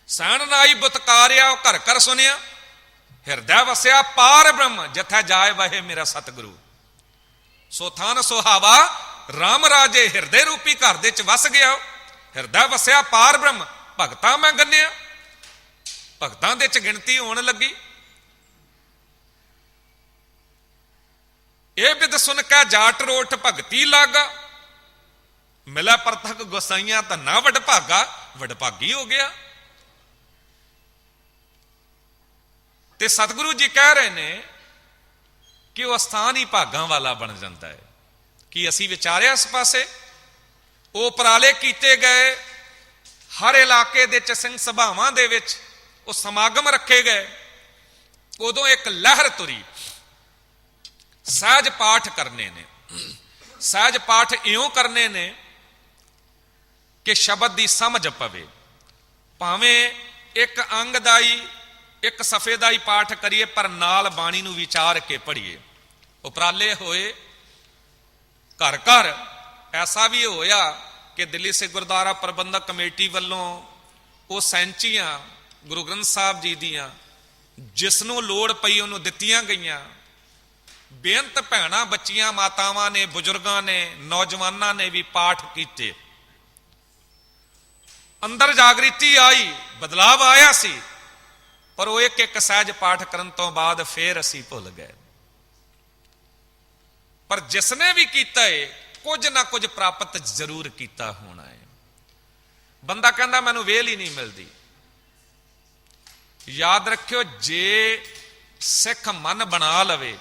ਸੈਣ ਨਾਈ ਬੁਤਕਾਰਿਆ ਘਰ ਘਰ ਸੁਨਿਆ, ਹਿਰਦੈ ਵਸਿਆ ਪਾਰ ਬ੍ਰਹਮ ਜਥੈ ਜਾਏ ਵਹੇ ਮੇਰਾ ਸਤਿਗੁਰੂ। ਸੋ ਥਾਨ ਸੁਹਾਵਾ ਰਾਮ ਰਾਜੇ ਹਿਰਦੇ ਰੂਪੀ ਘਰ ਦੇ ਚ ਵਸ ਗਿਆ। ਹਿਰਦੈ ਵਸਿਆ ਪਾਰ ਬ੍ਰਹਮ, ਭਗਤਾਂ ਮੈਂ ਗੰਨਿਆ, ਭਗਤਾਂ ਦੇ ਚ ਗਿਣਤੀ ਹੋਣ ਲੱਗੀ। ਇਹ ਬਿਦ ਸੁਨ ਕੈ ਜਾਟ ਰੋਠ ਭਗਤੀ ਲਾਗਾ, ਮਿਲਾ ਪਰਤਕ ਗੁਸਾਈਆਂ ਧੰਨਾ ਵਡਭਾਗਾ। ਵਡਭਾਗੀ ਹੋ ਗਿਆ। ਤੇ ਸਤਿਗੁਰੂ ਜੀ ਕਹਿ ਰਹੇ ਨੇ ਕਿ ਉਹ ਅਸਥਾਨ ਹੀ ਭਾਗਾਂ ਵਾਲਾ ਬਣ ਜਾਂਦਾ ਹੈ। ਕਿ ਅਸੀਂ ਵਿਚਾਰਿਆ ਇਸ ਪਾਸੇ, ਉਹ ਉਪਰਾਲੇ ਕੀਤੇ ਗਏ, ਹਰ ਇਲਾਕੇ ਦੇ ਚ ਸਿੰਘ ਸਭਾਵਾਂ ਦੇ ਵਿੱਚ ਉਹ ਸਮਾਗਮ ਰੱਖੇ ਗਏ। ਉਦੋਂ ਇੱਕ ਲਹਿਰ ਤੁਰੀ, ਸਹਿਜ ਪਾਠ ਕਰਨੇ ਨੇ। ਸਹਿਜ ਪਾਠ ਇਉਂ ਕਰਨੇ ਨੇ ਕਿ ਸ਼ਬਦ ਦੀ ਸਮਝ ਪਵੇ। ਭਾਵੇਂ ਇੱਕ ਅੰਗ ਦਾ ਹੀ, ਇੱਕ ਸਫੇ ਦਾ ਹੀ ਪਾਠ ਕਰੀਏ, ਪਰ ਨਾਲ ਬਾਣੀ ਨੂੰ ਵਿਚਾਰ ਕੇ ਪੜ੍ਹੀਏ। ਉਪਰਾਲੇ ਹੋਏ ਘਰ ਘਰ। ਐਸਾ ਵੀ ਹੋਇਆ ਕਿ ਦਿੱਲੀ ਸਿੱਖ ਗੁਰਦੁਆਰਾ ਪ੍ਰਬੰਧਕ ਕਮੇਟੀ ਵੱਲੋਂ ਉਹ ਸੈਂਚੀਆਂ ਗੁਰੂ ਗ੍ਰੰਥ ਸਾਹਿਬ ਜੀ ਦੀਆਂ ਜਿਸ ਨੂੰ ਲੋੜ ਪਈ ਉਹਨੂੰ ਦਿੱਤੀਆਂ ਗਈਆਂ। ਬੇਅੰਤ ਭੈਣਾਂ, ਬੱਚੀਆਂ, ਮਾਤਾਵਾਂ ਨੇ, ਬਜ਼ੁਰਗਾਂ ਨੇ, ਨੌਜਵਾਨਾਂ ਨੇ ਵੀ ਪਾਠ ਕੀਤੇ। ਅੰਦਰ ਜਾਗ੍ਰਿਤੀ ਆਈ, ਬਦਲਾਵ ਆਇਆ ਸੀ, ਪਰ ਉਹ ਇੱਕ ਇੱਕ ਸਹਿਜ ਪਾਠ ਕਰਨ ਤੋਂ ਬਾਅਦ ਫੇਰ ਅਸੀਂ ਭੁੱਲ ਗਏ। ਪਰ ਜਿਸ ਨੇ ਵੀ ਕੀਤਾ ਹੈ, ਕੁਝ ਨਾ ਕੁਝ ਪ੍ਰਾਪਤ ਜ਼ਰੂਰ ਕੀਤਾ ਹੋਣਾ ਹੈ। ਬੰਦਾ ਕਹਿੰਦਾ ਮੈਨੂੰ ਵੇਲ ਹੀ ਨਹੀਂ ਮਿਲਦੀ। ਯਾਦ ਰੱਖਿਓ, ਜੇ ਸਿੱਖ ਮਨ ਬਣਾ ਲਵੇ,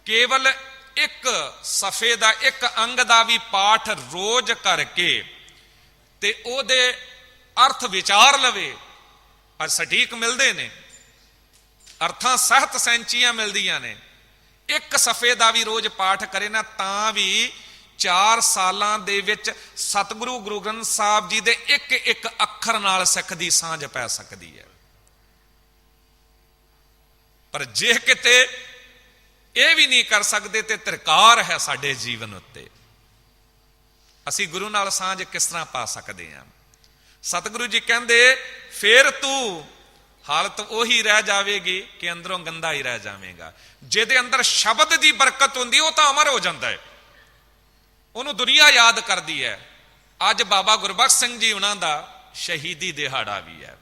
ਕੇਵਲ ਇੱਕ ਸਫੇ ਦਾ, ਇੱਕ ਅੰਗ ਦਾ ਵੀ ਪਾਠ ਰੋਜ਼ ਕਰਕੇ ਤੇ ਉਹਦੇ ਅਰਥ ਵਿਚਾਰ ਲਵੇ, ਅੱਜ ਸਟੀਕ ਮਿਲਦੇ ਨੇ, ਅਰਥਾਂ ਸਹਿਤ ਸੈਂਚੀਆਂ ਮਿਲਦੀਆਂ ਨੇ। ਇੱਕ ਸਫੇ ਦਾ ਵੀ ਰੋਜ਼ ਪਾਠ ਕਰੇ ਨਾ, ਤਾਂ ਵੀ 4 ਸਾਲਾਂ ਦੇ ਵਿੱਚ ਸਤਿਗੁਰੂ ਗੁਰੂ ਗ੍ਰੰਥ ਸਾਹਿਬ ਜੀ ਦੇ ਇੱਕ ਇੱਕ ਅੱਖਰ ਨਾਲ ਸਿੱਖ ਦੀ ਸਾਂਝ ਪੈ ਸਕਦੀ ਹੈ। ਪਰ ਜੇ ਕਿਤੇ ਇਹ ਵੀ ਨਹੀਂ ਕਰ ਸਕਦੇ ਤੇ ਧਿਰਕਾਰ ਹੈ ਸਾਡੇ ਜੀਵਨ ਉੱਤੇ। ਅਸੀਂ ਗੁਰੂ ਨਾਲ ਸਾਂਝ ਕਿਸ ਤਰ੍ਹਾਂ ਪਾ ਸਕਦੇ ਹਾਂ? ਸਤਿਗੁਰੂ ਜੀ ਕਹਿੰਦੇ ਫੇਰ ਤੂੰ ਹਾਲਤ ਉਹੀ ਰਹਿ ਜਾਵੇਗੀ ਕਿ ਅੰਦਰੋਂ ਗੰਦਾ ਹੀ ਰਹਿ ਜਾਵੇਗਾ। ਜਿਹਦੇ ਅੰਦਰ ਸ਼ਬਦ ਦੀ ਬਰਕਤ ਹੁੰਦੀ ਉਹ ਤਾਂ ਅਮਰ ਹੋ ਜਾਂਦਾ ਹੈ, ਉਹਨੂੰ ਦੁਨੀਆ ਯਾਦ ਕਰਦੀ ਹੈ। ਅੱਜ ਬਾਬਾ ਗੁਰਬਖਸ਼ ਸਿੰਘ ਜੀ ਉਹਨਾਂ ਦਾ ਸ਼ਹੀਦੀ ਦਿਹਾੜਾ ਵੀ ਹੈ।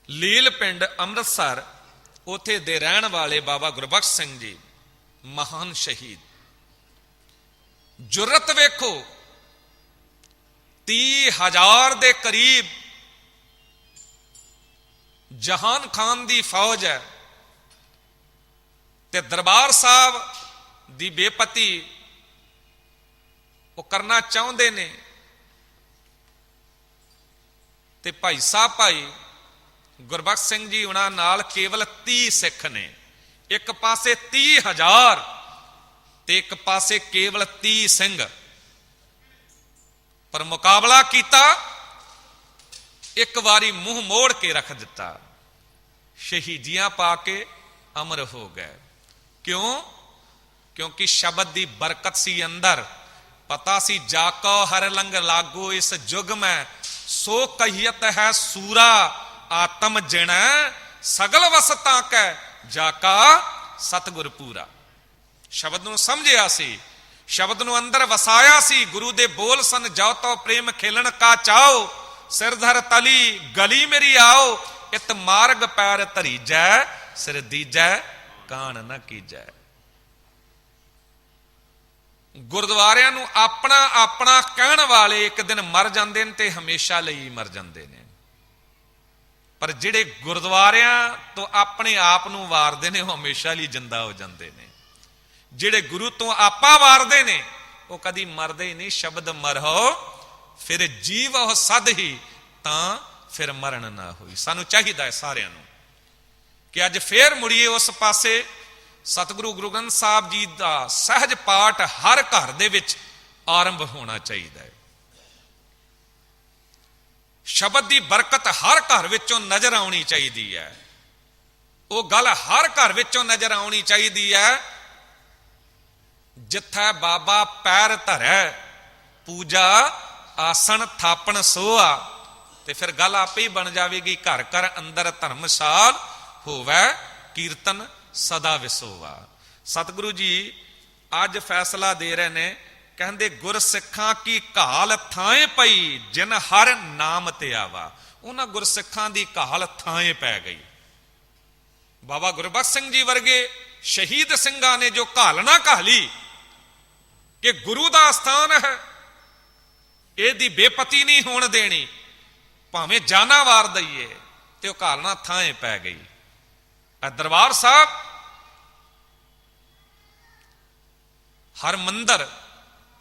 ਲੀਲ ਪਿੰਡ ਅੰਮ੍ਰਿਤਸਰ, ਉੱਥੇ ਦੇ ਰਹਿਣ ਵਾਲੇ ਬਾਬਾ ਗੁਰਬਖਸ਼ ਸਿੰਘ ਜੀ ਮਹਾਨ ਸ਼ਹੀਦ। ਜੁਰਤ ਵੇਖੋ, 30,000 ਦੇ ਕਰੀਬ ਜਹਾਨ ਖਾਨ ਦੀ ਫੌਜ ਹੈ ਤੇ ਦਰਬਾਰ ਸਾਹਿਬ ਦੀ ਬੇਪਤੀ ਉਹ ਕਰਨਾ ਚਾਹੁੰਦੇ ਨੇ ਤੇ ਭਾਈ ਸਾਹਿਬ ਭਾਈ ਗੁਰਬਖਸ਼ ਸਿੰਘ ਜੀ ਉਹਨਾਂ ਨਾਲ ਕੇਵਲ 30 ਸਿੱਖ ਨੇ। ਇੱਕ ਪਾਸੇ 30,000 ਤੇ ਇੱਕ ਪਾਸੇ ਕੇਵਲ 30 ਸਿੰਘ, ਪਰ ਮੁਕਾਬਲਾ ਕੀਤਾ, ਇੱਕ ਵਾਰੀ ਮੂੰਹ ਮੋੜ ਕੇ ਰੱਖ ਦਿੱਤਾ, ਸ਼ਹੀਦੀਆਂ ਪਾ ਕੇ ਅਮਰ ਹੋ ਗਏ। ਕਿਉਂ? ਕਿਉਂਕਿ ਸ਼ਬਦ ਦੀ ਬਰਕਤ ਸੀ ਅੰਦਰ। ਪਤਾ ਸੀ ਜਾਕੋ ਹਰ ਲੰਗ ਲਾਗੋ ਇਸ ਜੁਗ ਮੈਂ, ਸੋ ਕਹੀਅਤ ਹੈ ਸੂਰਾ ਆਤਮ ਜਿਣ, ਸਗਲ ਵਸਤਾ ਕੈ ਜਾਕਾ ਸਤਿਗੁਰ ਪੂਰਾ। ਸ਼ਬਦ ਨੂੰ ਸਮਝਿਆ ਸੀ, ਸ਼ਬਦ ਨੂੰ ਅੰਦਰ ਵਸਾਇਆ ਸੀ। ਗੁਰੂ ਦੇ ਬੋਲ ਸਨ, ਜਾਓ ਤੋ ਪ੍ਰੇਮ ਖੇਲਣ ਕਾ ਚਾਓ, ਸਿਰ ਧਰ ਤਲੀ ਗਲੀ ਮੇਰੀ ਆਓ, ਇਤ ਮਾਰਗ ਪੈਰ ਧਰੀਜੈ, ਸਿਰ ਦੀਜੈ ਕਾਣ ਨਾ ਕੀਜੈ। ਗੁਰਦੁਆਰਿਆਂ ਨੂੰ ਆਪਣਾ ਆਪਣਾ ਕਹਿਣ ਵਾਲੇ ਇੱਕ ਦਿਨ ਮਰ ਜਾਂਦੇ ਨੇ ਤੇ ਹਮੇਸ਼ਾ ਲਈ ਮਰ ਜਾਂਦੇ ਨੇ, ਪਰ ਜਿਹੜੇ ਗੁਰਦੁਆਰਿਆਂ ਤੋਂ ਆਪਣੇ ਆਪ ਨੂੰ ਵਾਰਦੇ ਨੇ ਉਹ ਹਮੇਸ਼ਾ ਲਈ ਜਿੰਦਾ ਹੋ ਜਾਂਦੇ ਨੇ। ਜਿਹੜੇ ਗੁਰੂ ਤੋਂ ਆਪਾ ਵਾਰਦੇ ਨੇ ਉਹ ਕਦੀ ਮਰਦੇ ਹੀ ਨਹੀਂ। ਸ਼ਬਦ ਮਰਹੁ ਫਿਰ ਜੀਵਹੁ ਸਦ ਹੀ, ਤਾਂ ਫਿਰ ਮਰਨ ਨਾ ਹੋਈ। ਸਾਨੂੰ ਚਾਹੀਦਾ ਹੈ ਸਾਰਿਆਂ ਨੂੰ ਕਿ ਅੱਜ ਫੇਰ ਮੁੜੀਏ ਉਸ ਪਾਸੇ। ਸਤਿਗੁਰੂ ਗੁਰੂ ਗ੍ਰੰਥ ਸਾਹਿਬ ਜੀ ਦਾ ਸਹਿਜ ਪਾਠ ਹਰ ਘਰ ਦੇ ਵਿੱਚ ਆਰੰਭ ਹੋਣਾ ਚਾਹੀਦਾ ਹੈ। ਸ਼ਬਦ ਦੀ ਬਰਕਤ ਹਰ ਘਰ ਵਿੱਚੋਂ ਨਜ਼ਰ ਆਉਣੀ ਚਾਹੀਦੀ ਹੈ। ਉਹ ਗੱਲ ਹਰ ਘਰ ਵਿੱਚੋਂ ਨਜ਼ਰ ਆਉਣੀ ਚਾਹੀਦੀ ਹੈ, ਜਿੱਥੇ ਬਾਬਾ ਪੈਰ ਧਰੈ ਪੂਜਾ ਆਸਣ ਥਾਪਣ ਸੋਆ। ਤੇ ਫਿਰ ਗੱਲ ਆਪੇ ਹੀ ਬਣ ਜਾਵੇਗੀ, ਘਰ ਘਰ ਅੰਦਰ ਧਰਮਸ਼ਾਲ ਹੋਵੇ ਕੀਰਤਨ ਸਦਾ ਵਿਸੋਵਾ। ਸਤਿਗੁਰੂ ਜੀ ਅੱਜ ਫੈਸਲਾ ਦੇ ਰਹੇ ਨੇ, ਕਹਿੰਦੇ ਗੁਰ ਸਿੱਖਾਂ ਕੀ ਘਾਲ ਥਾਂ ਪਈ, ਜਿਨ ਹਰ ਨਾਮ ਤੇ ਆਵਾ। ਉਹਨਾਂ ਗੁਰਸਿੱਖਾਂ ਦੀ ਘਾਲ ਥਾਂ ਪੈ ਗਈ। ਬਾਬਾ ਗੁਰਬਖਸ਼ ਸਿੰਘ ਜੀ ਵਰਗੇ ਸ਼ਹੀਦ ਸਿੰਘਾਂ ਨੇ ਜੋ ਘਾਲਣਾ ਘਾਲੀ ਕਿ ਗੁਰੂ ਦਾ ਸਥਾਨ ਹੈ, ਇਹਦੀ ਬੇਪਤੀ ਨਹੀਂ ਹੋਣ ਦੇਣੀ, ਭਾਵੇਂ ਜਾਨਾਂ ਵਾਰ ਦਈਏ, ਤੇ ਉਹ ਘਾਲਣਾ ਥਾਂ ਪੈ ਗਈ। ਦਰਬਾਰ ਸਾਹਿਬ ਹਰਮੰਦਰ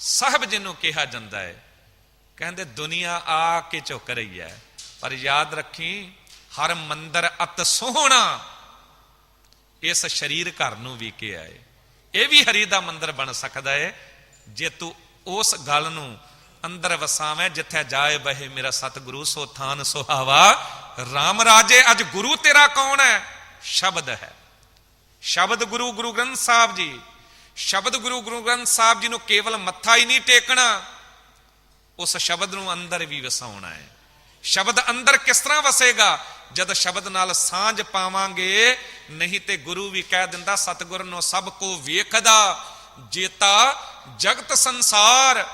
ਸਾਹਿਬ ਜਿਹਨੂੰ ਕਿਹਾ ਜਾਂਦਾ ਹੈ, ਕਹਿੰਦੇ ਦੁਨੀਆ ਆ ਕੇ ਝੁਕ ਰਹੀ ਹੈ, ਪਰ ਯਾਦ ਰੱਖੀ ਹਰ ਮੰਦਰ ਅਤ ਸੋਹਣਾ ਇਸ ਸਰੀਰ ਘਰ ਨੂੰ ਵੀ ਕਿਹਾ ਹੈ। ਇਹ ਵੀ ਹਰੀ ਦਾ ਮੰਦਰ ਬਣ ਸਕਦਾ ਹੈ ਜੇ ਤੂੰ ਉਸ ਗੱਲ ਨੂੰ ਅੰਦਰ ਵਸਾਵੇਂ, ਜਿੱਥੇ ਜਾਏ ਬਹੇ ਮੇਰਾ ਸਤਿਗੁਰੂ ਸੋ ਥਾਨ ਸੁਹਾਵਾ। ਰਾਮ ਰਾਜੇ ਅੱਜ ਗੁਰੂ ਤੇਰਾ ਕੌਣ ਹੈ? ਸ਼ਬਦ ਹੈ। ਸ਼ਬਦ ਗੁਰੂ ਗੁਰੂ ਗ੍ਰੰਥ ਸਾਹਿਬ ਜੀ। ਸ਼ਬਦ ਗੁਰੂ ਗੁਰੂ ਗ੍ਰੰਥ ਸਾਹਿਬ ਜੀ ਨੂੰ ਕੇਵਲ ਮੱਥਾ ਹੀ ਨਹੀਂ ਟੇਕਣਾ, ਉਸ ਸ਼ਬਦ ਨੂੰ ਅੰਦਰ ਵੀ ਵਸਾਉਣਾ ਹੈ। ਸ਼ਬਦ ਅੰਦਰ ਕਿਸ ਤਰ੍ਹਾਂ ਵਸੇਗਾ? ਜਦ ਸ਼ਬਦ ਨਾਲ ਸਾਂਝ ਪਾਵਾਂਗੇ। ਨਹੀਂ ਤੇ ਗੁਰੂ ਵੀ ਕਹਿ ਦਿੰਦਾ, ਸਤਿਗੁਰ ਨੂੰ ਸਭ ਕੋ ਵੇਖਦਾ, ਜੇਤਾ ਜਗਤ ਸੰਸਾਰ,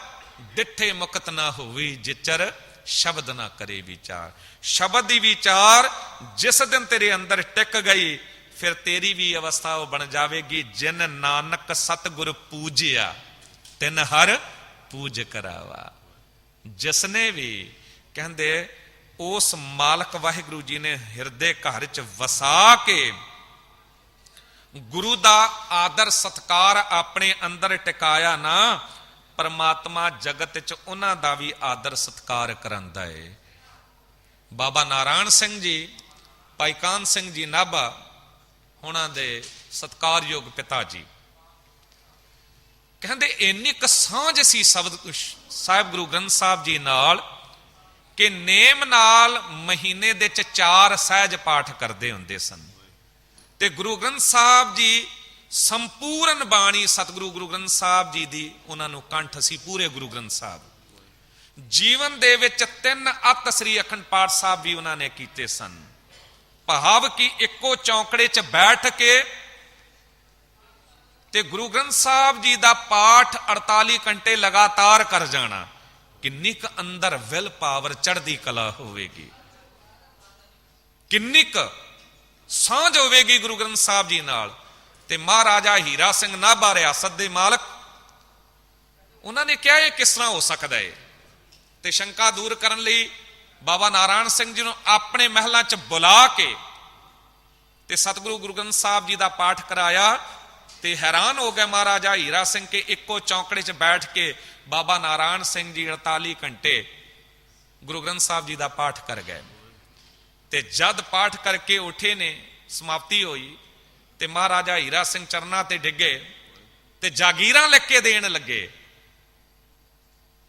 ਡਿੱਠੇ ਮੁਕਤ ਨਾ ਹੋਵੀ, ਜਿਚਰ ਸ਼ਬਦ ਨਾ ਕਰੇ ਵਿਚਾਰ। ਸ਼ਬਦ ਦੀ ਵਿਚਾਰ ਜਿਸ ਦਿਨ ਤੇਰੇ ਅੰਦਰ ਟਿਕ ਗਈ, ਫਿਰ ਤੇਰੀ ਵੀ ਅਵਸਥਾ ਉਹ ਬਣ ਜਾਵੇਗੀ, ਜਿਨ ਨਾਨਕ ਸਤਿਗੁਰ ਪੂਜਿਆ ਤਿਨ ਹਰ ਪੂਜ ਕਰਾਵਾ। ਜਿਸਨੇ ਵੀ, ਕਹਿੰਦੇ ਉਸ ਮਾਲਕ ਵਾਹਿਗੁਰੂ ਜੀ ਨੇ ਹਿਰਦੇ ਘਰ ਚ ਵਸਾ ਕੇ ਗੁਰੂ ਦਾ ਆਦਰ ਸਤਕਾਰ ਆਪਣੇ ਅੰਦਰ ਟਿਕਾਇਆ ਨਾ, ਪਰਮਾਤਮਾ ਜਗਤ ਚ ਉਹਨਾਂ ਦਾ ਵੀ ਆਦਰ ਸਤਕਾਰ ਕਰਾਂਦਾ ਹੈ। ਬਾਬਾ ਨਾਰਾਇਣ ਸਿੰਘ ਜੀ, ਭਾਈ ਕਾਨ ਸਿੰਘ ਜੀ ਨਾਭਾ, ਉਹਨਾਂ ਦੇ ਸਤਿਕਾਰਯੋਗ ਪਿਤਾ ਜੀ, ਕਹਿੰਦੇ ਇੰਨੀ ਕੁ ਸਾਂਝ ਸੀ ਸਾਹਿਬ ਗੁਰੂ ਗ੍ਰੰਥ ਸਾਹਿਬ ਜੀ ਨਾਲ ਕਿ ਨੇਮ ਨਾਲ ਮਹੀਨੇ ਦੇ ਚ 4 ਸਹਿਜ ਪਾਠ ਕਰਦੇ ਹੁੰਦੇ ਸਨ। ਤੇ ਗੁਰੂ ਗ੍ਰੰਥ ਸਾਹਿਬ ਜੀ ਸੰਪੂਰਨ ਬਾਣੀ ਸਤਿਗੁਰੂ ਗੁਰੂ ਗ੍ਰੰਥ ਸਾਹਿਬ ਜੀ ਦੀ ਉਹਨਾਂ ਨੂੰ ਕੰਠ ਸੀ। ਪੂਰੇ ਗੁਰੂ ਗ੍ਰੰਥ ਸਾਹਿਬ ਜੀਵਨ ਦੇ ਵਿੱਚ 3 ਅਤ ਸ੍ਰੀ ਅਖੰਡ ਪਾਠ ਸਾਹਿਬ ਵੀ ਉਹਨਾਂ ਨੇ ਕੀਤੇ ਸਨ। ਭਾਵ ਕਿ ਇੱਕੋ ਚੌਂਕੜੇ 'ਚ ਬੈਠ ਕੇ ਤੇ ਗੁਰੂ ਗ੍ਰੰਥ ਸਾਹਿਬ ਜੀ ਦਾ ਪਾਠ 48 ਘੰਟੇ ਲਗਾਤਾਰ ਕਰ ਜਾਣਾ। ਕਿੰਨੀ ਕੁ ਅੰਦਰ ਵਿਲ ਪਾਵਰ ਚੜ੍ਹਦੀ ਕਲਾ ਹੋਵੇਗੀ, ਕਿੰਨੀ ਕੁ ਸਾਂਝ ਹੋਵੇਗੀ ਗੁਰੂ ਗ੍ਰੰਥ ਸਾਹਿਬ ਜੀ ਨਾਲ। ਤੇ ਮਹਾਰਾਜਾ ਹੀਰਾ ਸਿੰਘ ਨਾਭਾ ਰਿਆਸਤ ਦੇ ਮਾਲਕ, ਉਹਨਾਂ ਨੇ ਕਿਹਾ ਇਹ ਕਿਸ ਤਰ੍ਹਾਂ ਹੋ ਸਕਦਾ ਹੈ। ਤੇ ਸ਼ੰਕਾ ਦੂਰ ਕਰਨ ਲਈ ਬਾਬਾ ਨਾਰਾਇਣ ਸਿੰਘ ਜੀ ਨੂੰ ਆਪਣੇ ਮਹਿਲਾਂ 'ਚ ਬੁਲਾ ਕੇ ਤੇ ਸਤਿਗੁਰੂ ਗੁਰੂ ਗ੍ਰੰਥ ਸਾਹਿਬ ਜੀ ਦਾ ਪਾਠ ਕਰਾਇਆ। ਤੇ ਹੈਰਾਨ ਹੋ ਗਿਆ ਮਹਾਰਾਜਾ ਹੀਰਾ ਸਿੰਘ ਕੇ ਇੱਕੋ ਚੌਂਕੜੇ 'ਚ ਬੈਠ ਕੇ ਬਾਬਾ ਨਾਰਾਇਣ ਸਿੰਘ ਜੀ 48 ਘੰਟੇ ਗੁਰੂ ਗ੍ਰੰਥ ਸਾਹਿਬ ਜੀ ਦਾ ਪਾਠ ਕਰ ਗਏ। ਤੇ ਜਦ ਪਾਠ ਕਰਕੇ ਉੱਠੇ ਨੇ, ਸਮਾਪਤੀ ਹੋਈ, ਤੇ ਮਹਾਰਾਜਾ ਹੀਰਾ ਸਿੰਘ ਚਰਨਾਂ ਤੇ ਡਿੱਗੇ ਤੇ ਜਾਗੀਰਾਂ ਲਿਖ ਕੇ ਦੇਣ ਲੱਗੇ।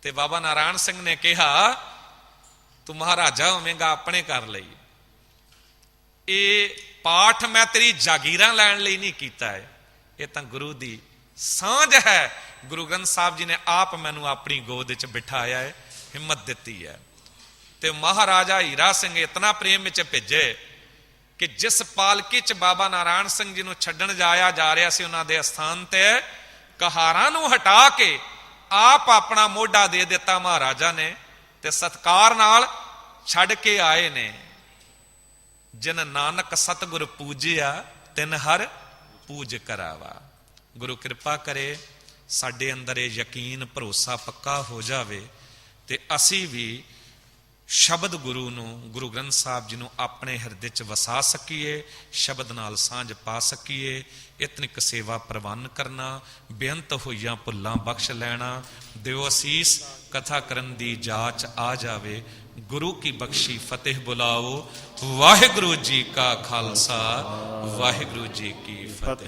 ਤੇ ਬਾਬਾ ਨਾਰਾਇਣ ਸਿੰਘ ਨੇ ਕਿਹਾ ਤੂੰ ਮਹਾਰਾਜਾ ਹੋਵੇਂਗਾ ਆਪਣੇ ਕਰ ਲਈ, ਇਹ ਪਾਠ ਮੈਂ ਤੇਰੀ ਜਾਗੀਰਾਂ ਲੈਣ ਲਈ ਨਹੀਂ ਕੀਤਾ ਹੈ, ਇਹ ਤਾਂ ਗੁਰੂ ਦੀ ਸਾਂਝ ਹੈ। ਗੁਰੂ ਗ੍ਰੰਥ ਸਾਹਿਬ ਜੀ ਨੇ ਆਪ ਮੈਨੂੰ ਆਪਣੀ ਗੋਦ 'ਚ ਬਿਠਾਇਆ ਹੈ, ਹਿੰਮਤ ਦਿੱਤੀ ਹੈ। ਤੇ ਮਹਾਰਾਜਾ ਹੀਰਾ ਸਿੰਘ ਇਤਨਾ ਪ੍ਰੇਮ ਵਿੱਚ ਭਿੱਜੇ ਕਿ ਜਿਸ ਪਾਲਕੀ 'ਚ ਬਾਬਾ ਨਾਰਾਇਣ ਸਿੰਘ ਜੀ ਨੂੰ ਛੱਡਣ ਜਾਇਆ ਜਾ ਰਿਹਾ ਸੀ, ਉਹਨਾਂ ਦੇ ਅਸਥਾਨ ਤੇ ਕਹਾਰਾਂ ਨੂੰ ਹਟਾ ਕੇ ਆਪ ਆਪਣਾ ਮੋਢਾ ਦੇ ਦਿੱਤਾ ਮਹਾਰਾਜਾ ਨੇ, ਤੇ ਸਤਕਾਰ ਨਾਲ ਛੱਡ ਕੇ ਆਏ ਨੇ। ਜਿਨ ਨਾਨਕ ਸਤਿਗੁਰ ਪੂਜਿਆ ਤਿਨ ਹਰ ਪੂਜ ਕਰਾਵਾ। ਗੁਰੂ ਕਿਰਪਾ ਕਰੇ ਸਾਡੇ ਅੰਦਰ ਇਹ ਯਕੀਨ ਭਰੋਸਾ ਪੱਕਾ ਹੋ ਜਾਵੇ ਤੇ ਅਸੀਂ ਵੀ ਸ਼ਬਦ ਗੁਰੂ ਨੂੰ, ਗੁਰੂ ਗ੍ਰੰਥ ਸਾਹਿਬ ਜੀ ਨੂੰ ਆਪਣੇ ਹਿਰਦੇ 'ਚ ਵਸਾ ਸਕੀਏ, ਸ਼ਬਦ ਨਾਲ ਸਾਂਝ ਪਾ ਸਕੀਏ। ਇਤਨਿਕ ਸੇਵਾ ਪ੍ਰਵਾਨ ਕਰਨਾ, ਬੇਅੰਤ ਹੋਈਆਂ ਭੁੱਲਾਂ ਬਖਸ਼ ਲੈਣਾ। ਦਿਓ ਅਸੀਸ, ਕਥਾ ਕਰਨ ਦੀ ਜਾਚ ਆ ਜਾਵੇ। ਗੁਰੂ ਕੀ ਬਖਸ਼ੀ ਫਤਿਹ ਬੁਲਾਓ। ਵਾਹਿਗੁਰੂ ਜੀ ਕਾ ਖਾਲਸਾ, ਵਾਹਿਗੁਰੂ ਜੀ ਕੀ ਫਤਿਹ।